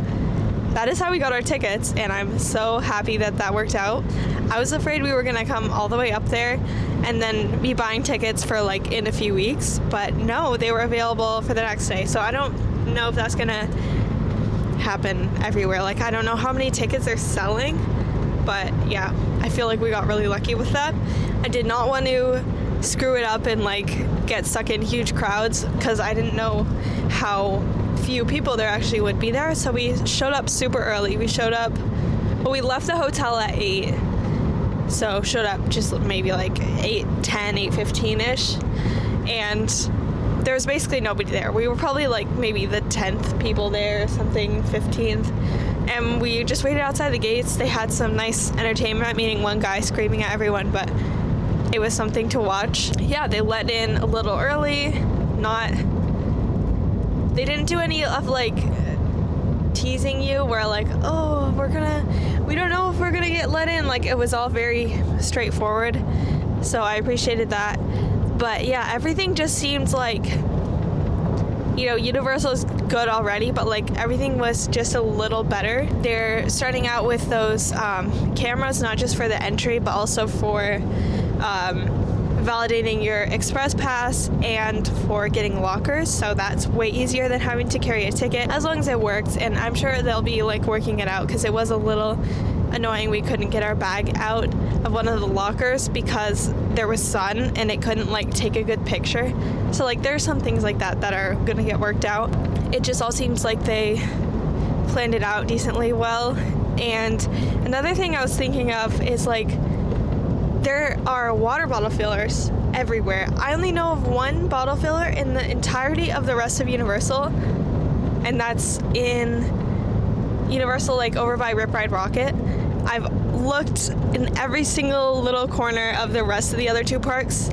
that is how we got our tickets, and I'm so happy that that worked out. I was afraid we were gonna come all the way up there and then be buying tickets for like in a few weeks, but no, they were available for the next day. So I don't know if that's gonna happen everywhere. Like, I don't know how many tickets they're selling, but yeah, I feel like we got really lucky with that. I did not want to screw it up and like get stuck in huge crowds because I didn't know how few people there actually would be there. So we showed up super early. We left the hotel at 8. So showed up just maybe like 8:10, 8:15-ish. And there was basically nobody there. We were probably like maybe the 10th people there or something, 15th. and we just waited outside the gates. They had some nice entertainment, meaning one guy screaming at everyone, but it was something to watch. Yeah, they let in a little early. They didn't do any of like teasing you where like, oh, we don't know if we're gonna get let in. Like, it was all very straightforward, so I appreciated that. But yeah, everything just seemed like, you know, Universal's good already, but like everything was just a little better. They're starting out with those cameras, not just for the entry, but also for validating your express pass and for getting lockers. So that's way easier than having to carry a ticket, as long as it worked. And I'm sure they'll be like working it out, because it was a little annoying we couldn't get our bag out of one of the lockers because there was sun and it couldn't like take a good picture. So like there's some things like that that are gonna get worked out. It just all seems like they planned it out decently well. And another thing I was thinking of is like, there are water bottle fillers everywhere. I only know of one bottle filler in the entirety of the rest of Universal, and that's in Universal, like over by Rip Ride Rocket. I've looked in every single little corner of the rest of the other two parks,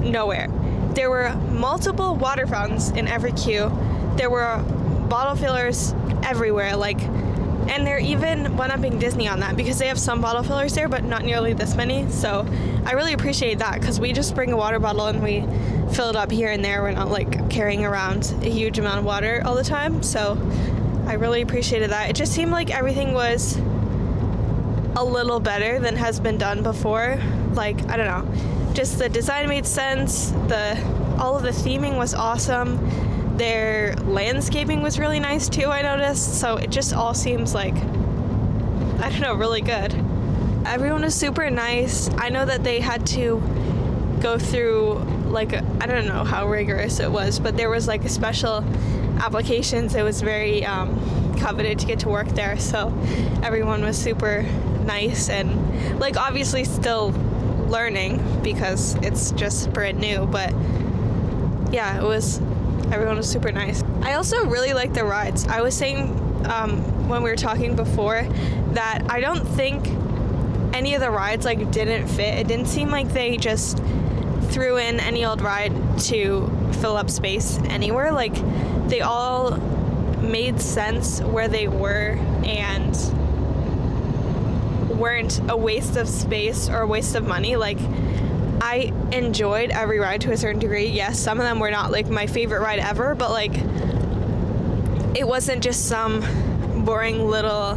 nowhere. There were multiple water fountains in every queue. There were bottle fillers everywhere, like, and they're even one-upping Disney on that, because they have some bottle fillers there, but not nearly this many. So I really appreciate that, because we just bring a water bottle and we fill it up here and there. We're not like carrying around a huge amount of water all the time. So I really appreciated that. It just seemed like everything was a little better than has been done before. Like, I don't know, just the design made sense. All of the theming was awesome. Their landscaping was really nice too, I noticed. So it just all seems like, I don't know, really good. Everyone was super nice. I know that they had to go through like, I don't know how rigorous it was, but there was like a special applications. It was very coveted to get to work there. So everyone was super nice and like obviously still learning because it's just brand new, but yeah, everyone was super nice. I also really like the rides. I was saying when we were talking before that I don't think any of the rides like didn't fit. It didn't seem like they just threw in any old ride to fill up space anywhere. Like, they all made sense where they were and weren't a waste of space or a waste of money. Like, I enjoyed every ride to a certain degree. Yes, some of them were not like my favorite ride ever, but like it wasn't just some boring little,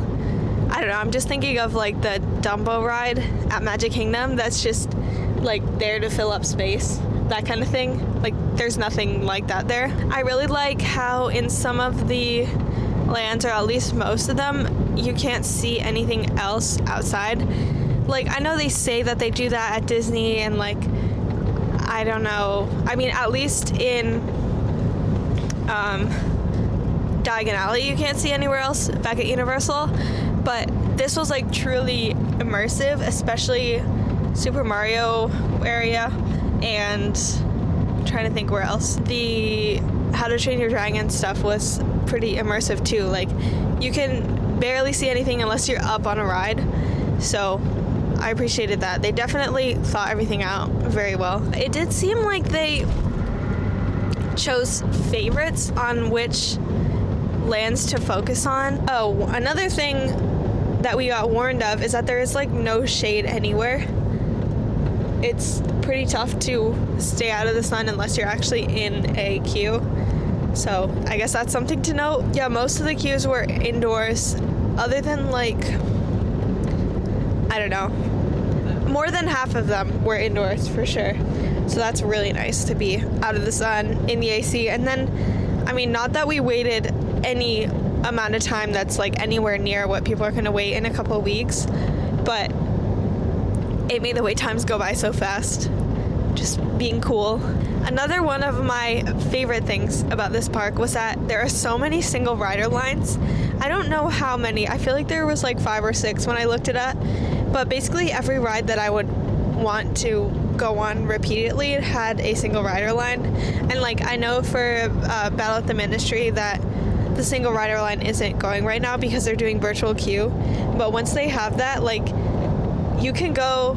I don't know, I'm just thinking of like the Dumbo ride at Magic Kingdom that's just like there to fill up space, that kind of thing. Like, there's nothing like that there. I really like how in some of the lands, or at least most of them, you can't see anything else outside. Like, I know they say that they do that at Disney, and like, I don't know. I mean, at least in Diagon Alley, you can't see anywhere else back at Universal. But this was like truly immersive, especially Super Mario area, and I'm trying to think where else. The How to Train Your Dragon stuff was pretty immersive too. Like, you can barely see anything unless you're up on a ride. So I appreciated that. They definitely thought everything out very well. It did seem like they chose favorites on which lands to focus on. Oh, another thing that we got warned of is that there is like no shade anywhere. It's pretty tough to stay out of the sun unless you're actually in a queue. So I guess that's something to note. Yeah, most of the queues were indoors, other than like, I don't know, more than half of them were indoors for sure. So that's really nice to be out of the sun in the AC. And then, I mean, not that we waited any amount of time that's like anywhere near what people are going to wait in a couple of weeks, but it made the wait times go by so fast. Just being cool. Another one of my favorite things about this park was that there are so many single rider lines. I don't know how many. I feel like there was like 5 or 6 when I looked it up, but basically every ride that I would want to go on repeatedly had a single rider line. And like, I know for Battle at the Ministry that the single rider line isn't going right now because they're doing virtual queue. But once they have that, like, you can go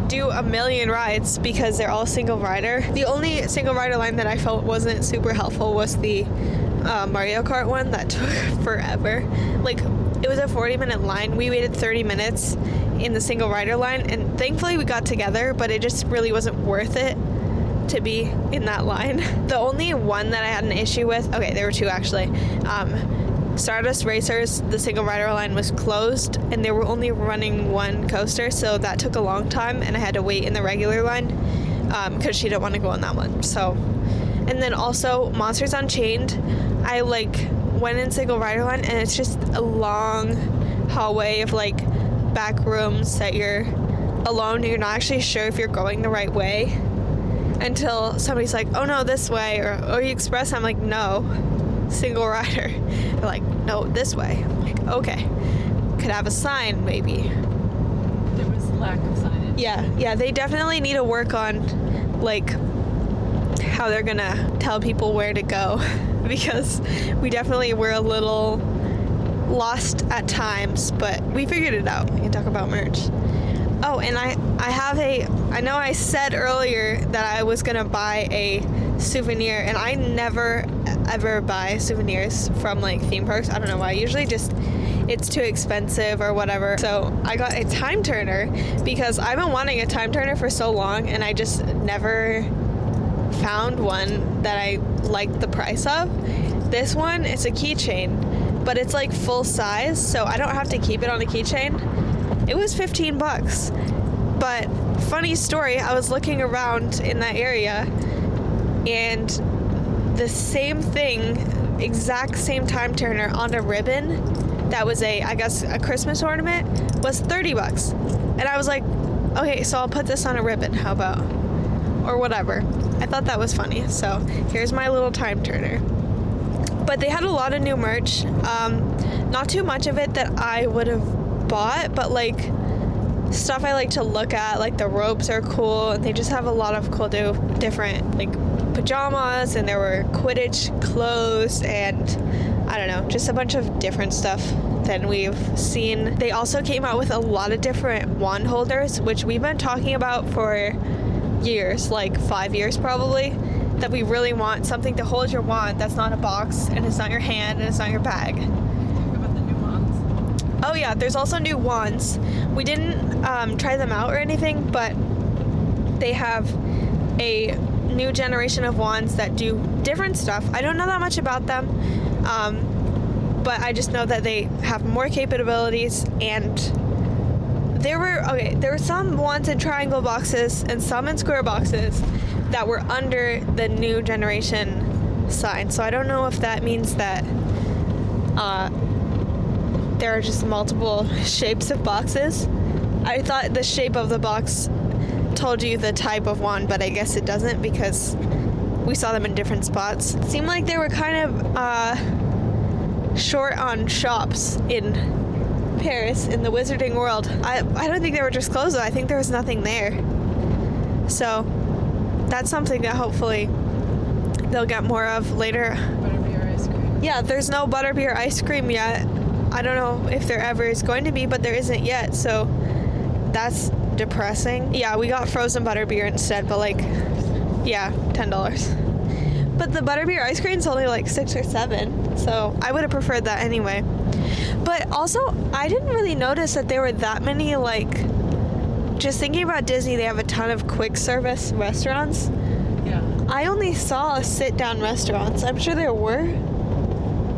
do a million rides because they're all single rider. The only single rider line that I felt wasn't super helpful was the Mario Kart one that took forever. Like, it was a 40-minute line. We waited 30 minutes in the single rider line, and thankfully we got together, but it just really wasn't worth it to be in that line. The only one that I had an issue with, okay, there were two actually. Stardust Racers, the single rider line was closed and they were only running one coaster, so that took a long time and I had to wait in the regular line because she didn't want to go on that one. So, and then also Monsters Unchained, I like went in single rider line and it's just a long hallway of like back rooms that you're alone. You're not actually sure if you're going the right way until somebody's like, oh no, this way, or Orient Express. I'm like, no, single rider. They're like, no, this way. I'm like, okay, could have a sign maybe. There was lack of signage. Yeah, they definitely need to work on like how they're gonna tell people where to go because we definitely were a little lost at times, but we figured it out. We can talk about merch. Oh, and I know I said earlier that I was gonna buy a souvenir, and I never ever buy souvenirs from like theme parks. I don't know why. Usually just it's too expensive or whatever. So I got a time turner because I've been wanting a time turner for so long, and I just never found one that I liked the price of. This one, it's a keychain, but it's like full size, so I don't have to keep it on a keychain. It was $15. But funny story, I was looking around in that area and the same thing, exact same time turner on a ribbon that was I guess a Christmas ornament was $30. And I was like, okay, so I'll put this on a ribbon, how about? Or whatever. I thought that was funny. So here's my little time turner. But they had a lot of new merch. Not too much of it that I would have bought, but like stuff I like to look at, like the ropes are cool, and they just have a lot of cool different like pajamas, and there were Quidditch clothes, and I don't know, just a bunch of different stuff than we've seen. They also came out with a lot of different wand holders, which we've been talking about for years, like 5 years probably, that we really want something to hold your wand that's not a box, and it's not your hand, and it's not your bag. Oh yeah, there's also new wands. We didn't try them out or anything, but they have a new generation of wands that do different stuff. I don't know that much about them, but I just know that they have more capabilities, and there were some wands in triangle boxes and some in square boxes that were under the new generation sign. So I don't know if that means that there are just multiple shapes of boxes. I thought the shape of the box told you the type of wand, but I guess it doesn't because we saw them in different spots. It seemed like they were kind of short on shops in Paris, in the Wizarding World. I don't think they were just closed though. I think there was nothing there. So that's something that hopefully they'll get more of later. Butterbeer ice cream. Yeah, there's no butterbeer ice cream yet. I don't know if there ever is going to be, but there isn't yet, so that's depressing. Yeah, we got frozen butterbeer instead, but like, yeah, $10. But the butterbeer ice cream is only like 6 or 7, so I would have preferred that anyway. But also, I didn't really notice that there were that many, like, just thinking about Disney, they have a ton of quick service restaurants. Yeah. I only saw sit-down restaurants. I'm sure there were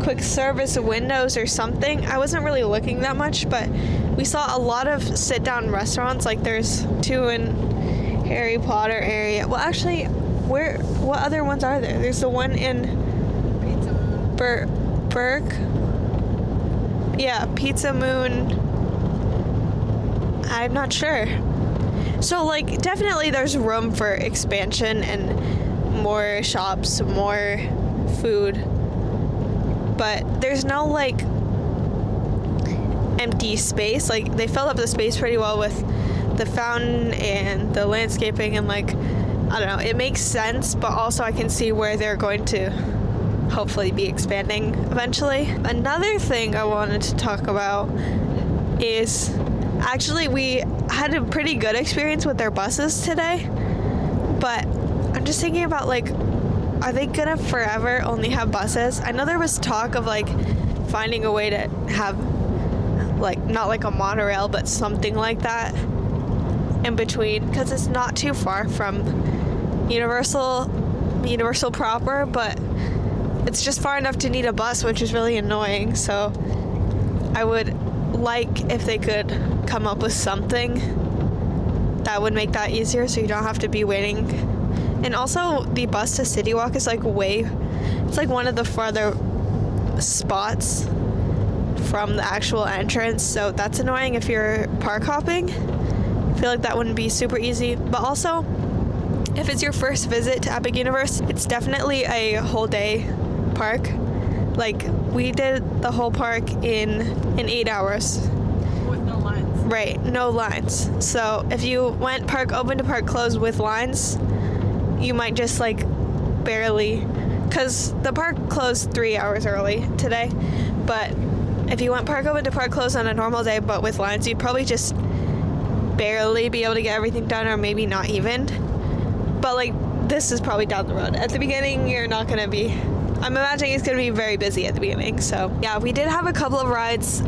quick service windows or something. I wasn't really looking that much, but we saw a lot of sit-down restaurants. Like there's 2 in Harry Potter area. Well, actually, what other ones are there? There's the one in Burke. Yeah, Pizza Moon. I'm not sure. So like definitely there's room for expansion and more shops, more food. But there's no like empty space. Like they filled up the space pretty well with the fountain and the landscaping, and like I don't know, it makes sense, but also I can see where they're going to hopefully be expanding eventually. Another thing I wanted to talk about is actually we had a pretty good experience with their buses today, but I'm just thinking about like, are they gonna forever only have buses? I know there was talk of like finding a way to have like not like a monorail but something like that in between, because it's not too far from Universal proper, but it's just far enough to need a bus, which is really annoying. So I would like if they could come up with something that would make that easier so you don't have to be waiting. And also the bus to City Walk is like it's like one of the farther spots from the actual entrance, so that's annoying if you're park hopping. I feel like that wouldn't be super easy. But also, if it's your first visit to Epic Universe, it's definitely a whole day park. Like, we did the whole park in 8 hours. With no lines. Right, no lines. So if you went park open to park closed with lines, you might just like barely, because the park closed 3 hours early today, but if you went park open to park closed on a normal day but with lines, you'd probably just barely be able to get everything done, or maybe not even. But like, this is probably down the road. At the beginning, you're not gonna be, I'm imagining it's gonna be very busy at the beginning. So yeah, we did have a couple of rides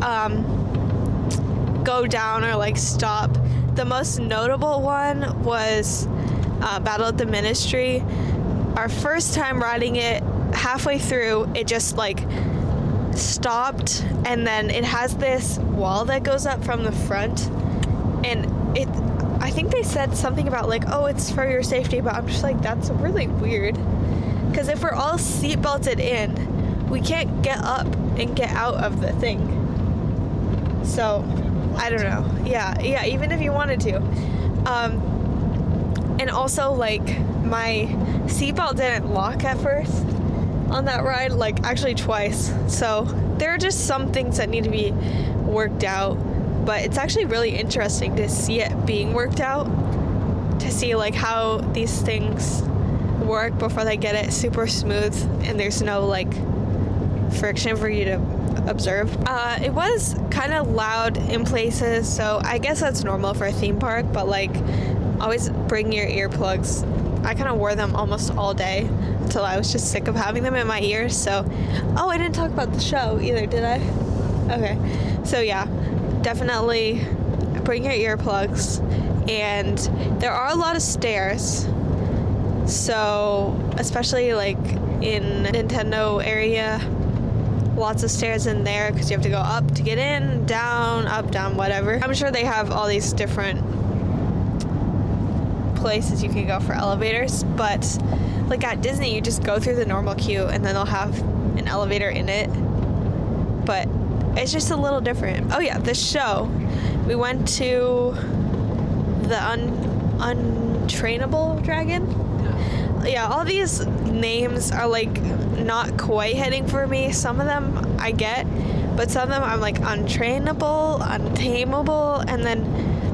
go down or like stop. The most notable one was Battle at the Ministry. Our first time riding it, halfway through, it just like stopped, and then it has this wall that goes up from the front, and I think they said something about like, oh, it's for your safety, but I'm just like, that's really weird, because if we're all seat belted in, we can't get up and get out of the thing. So I don't know. Yeah, even if you wanted to. And also, like, my seatbelt didn't lock at first on that ride, like, actually twice. So there are just some things that need to be worked out, but it's actually really interesting to see it being worked out, to see, like, how these things work before they get it super smooth and there's no, like, friction for you to observe. It was kind of loud in places, so I guess that's normal for a theme park, but, like, always bring your earplugs. I kind of wore them almost all day until I was just sick of having them in my ears. So, I didn't talk about the show either, did I? Okay. So yeah, definitely bring your earplugs. And there are a lot of stairs. So, especially like in Nintendo area, lots of stairs in there because you have to go up to get in, down, up, down, whatever. I'm sure they have all these different places you can go for elevators, but like at Disney, you just go through the normal queue and then they'll have an elevator in it, but it's just a little different. Oh yeah, the show. We went to the Untrainable Dragon. Yeah, all these names are like not quite hitting for me. Some of them I get, but some of them I'm like untrainable, untamable, and then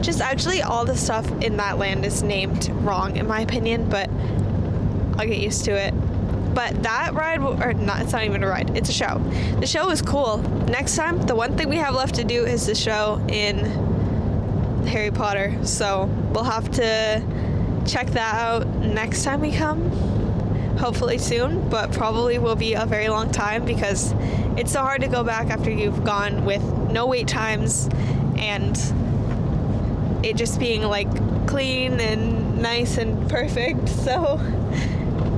just actually all the stuff in that land is named wrong in my opinion, but I'll get used to it. But that ride, it's not even a ride, it's a show. The show was cool. Next time, the one thing we have left to do is the show in Harry Potter, so we'll have to check that out next time we come, hopefully soon, but probably will be a very long time because it's so hard to go back after you've gone with no wait times and it just being like clean and nice and perfect. So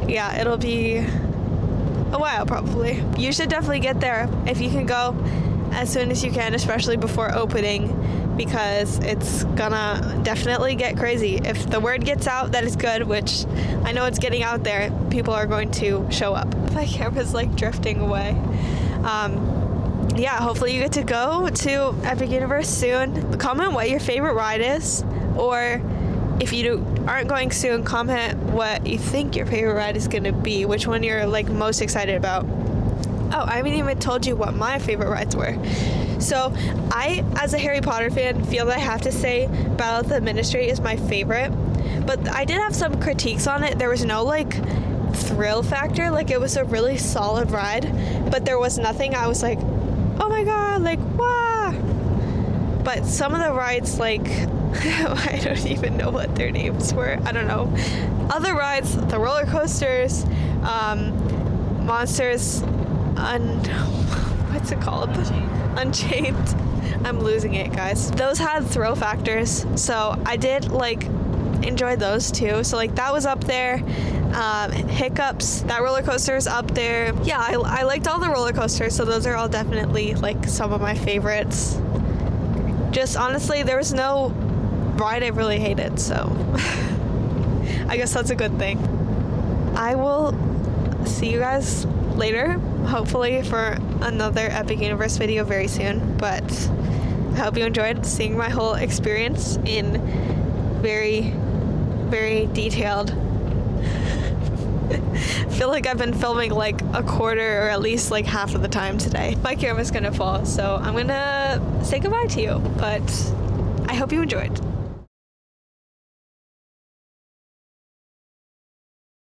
yeah, it'll be a while probably. You should definitely get there if you can go as soon as you can, especially before opening, because it's gonna definitely get crazy. If the word gets out that it's good, which I know it's getting out there, people are going to show up. My camera's like drifting away. Yeah, hopefully you get to go to Epic Universe soon. Comment what your favorite ride is, or if you aren't going soon, comment what you think your favorite ride is gonna be, which one you're like most excited about. Oh, I haven't even told you what my favorite rides were. So I, as a Harry Potter fan, feel that I have to say Battle at the Ministry is my favorite, but I did have some critiques on it. There was no like thrill factor. Like, it was a really solid ride, but there was nothing I was like, oh my god, like, wow. But some of the rides, like, I don't even know what their names were. I don't know. Other rides, the roller coasters, Monsters, what's it called? Unchained. I'm losing it, guys. Those had thrill factors, so I did, like, enjoy those too. So, like, that was up there. Hiccups, that roller coaster is up there. Yeah, I liked all the roller coasters, so those are all definitely, like, some of my favorites. Just honestly, there was no ride I really hated, so I guess that's a good thing. I will see you guys later, hopefully for another Epic Universe video very soon, but I hope you enjoyed seeing my whole experience in very, very detailed. I feel like I've been filming like a quarter or at least like half of the time today. My camera's gonna fall, so I'm gonna say goodbye to you, but I hope you enjoyed.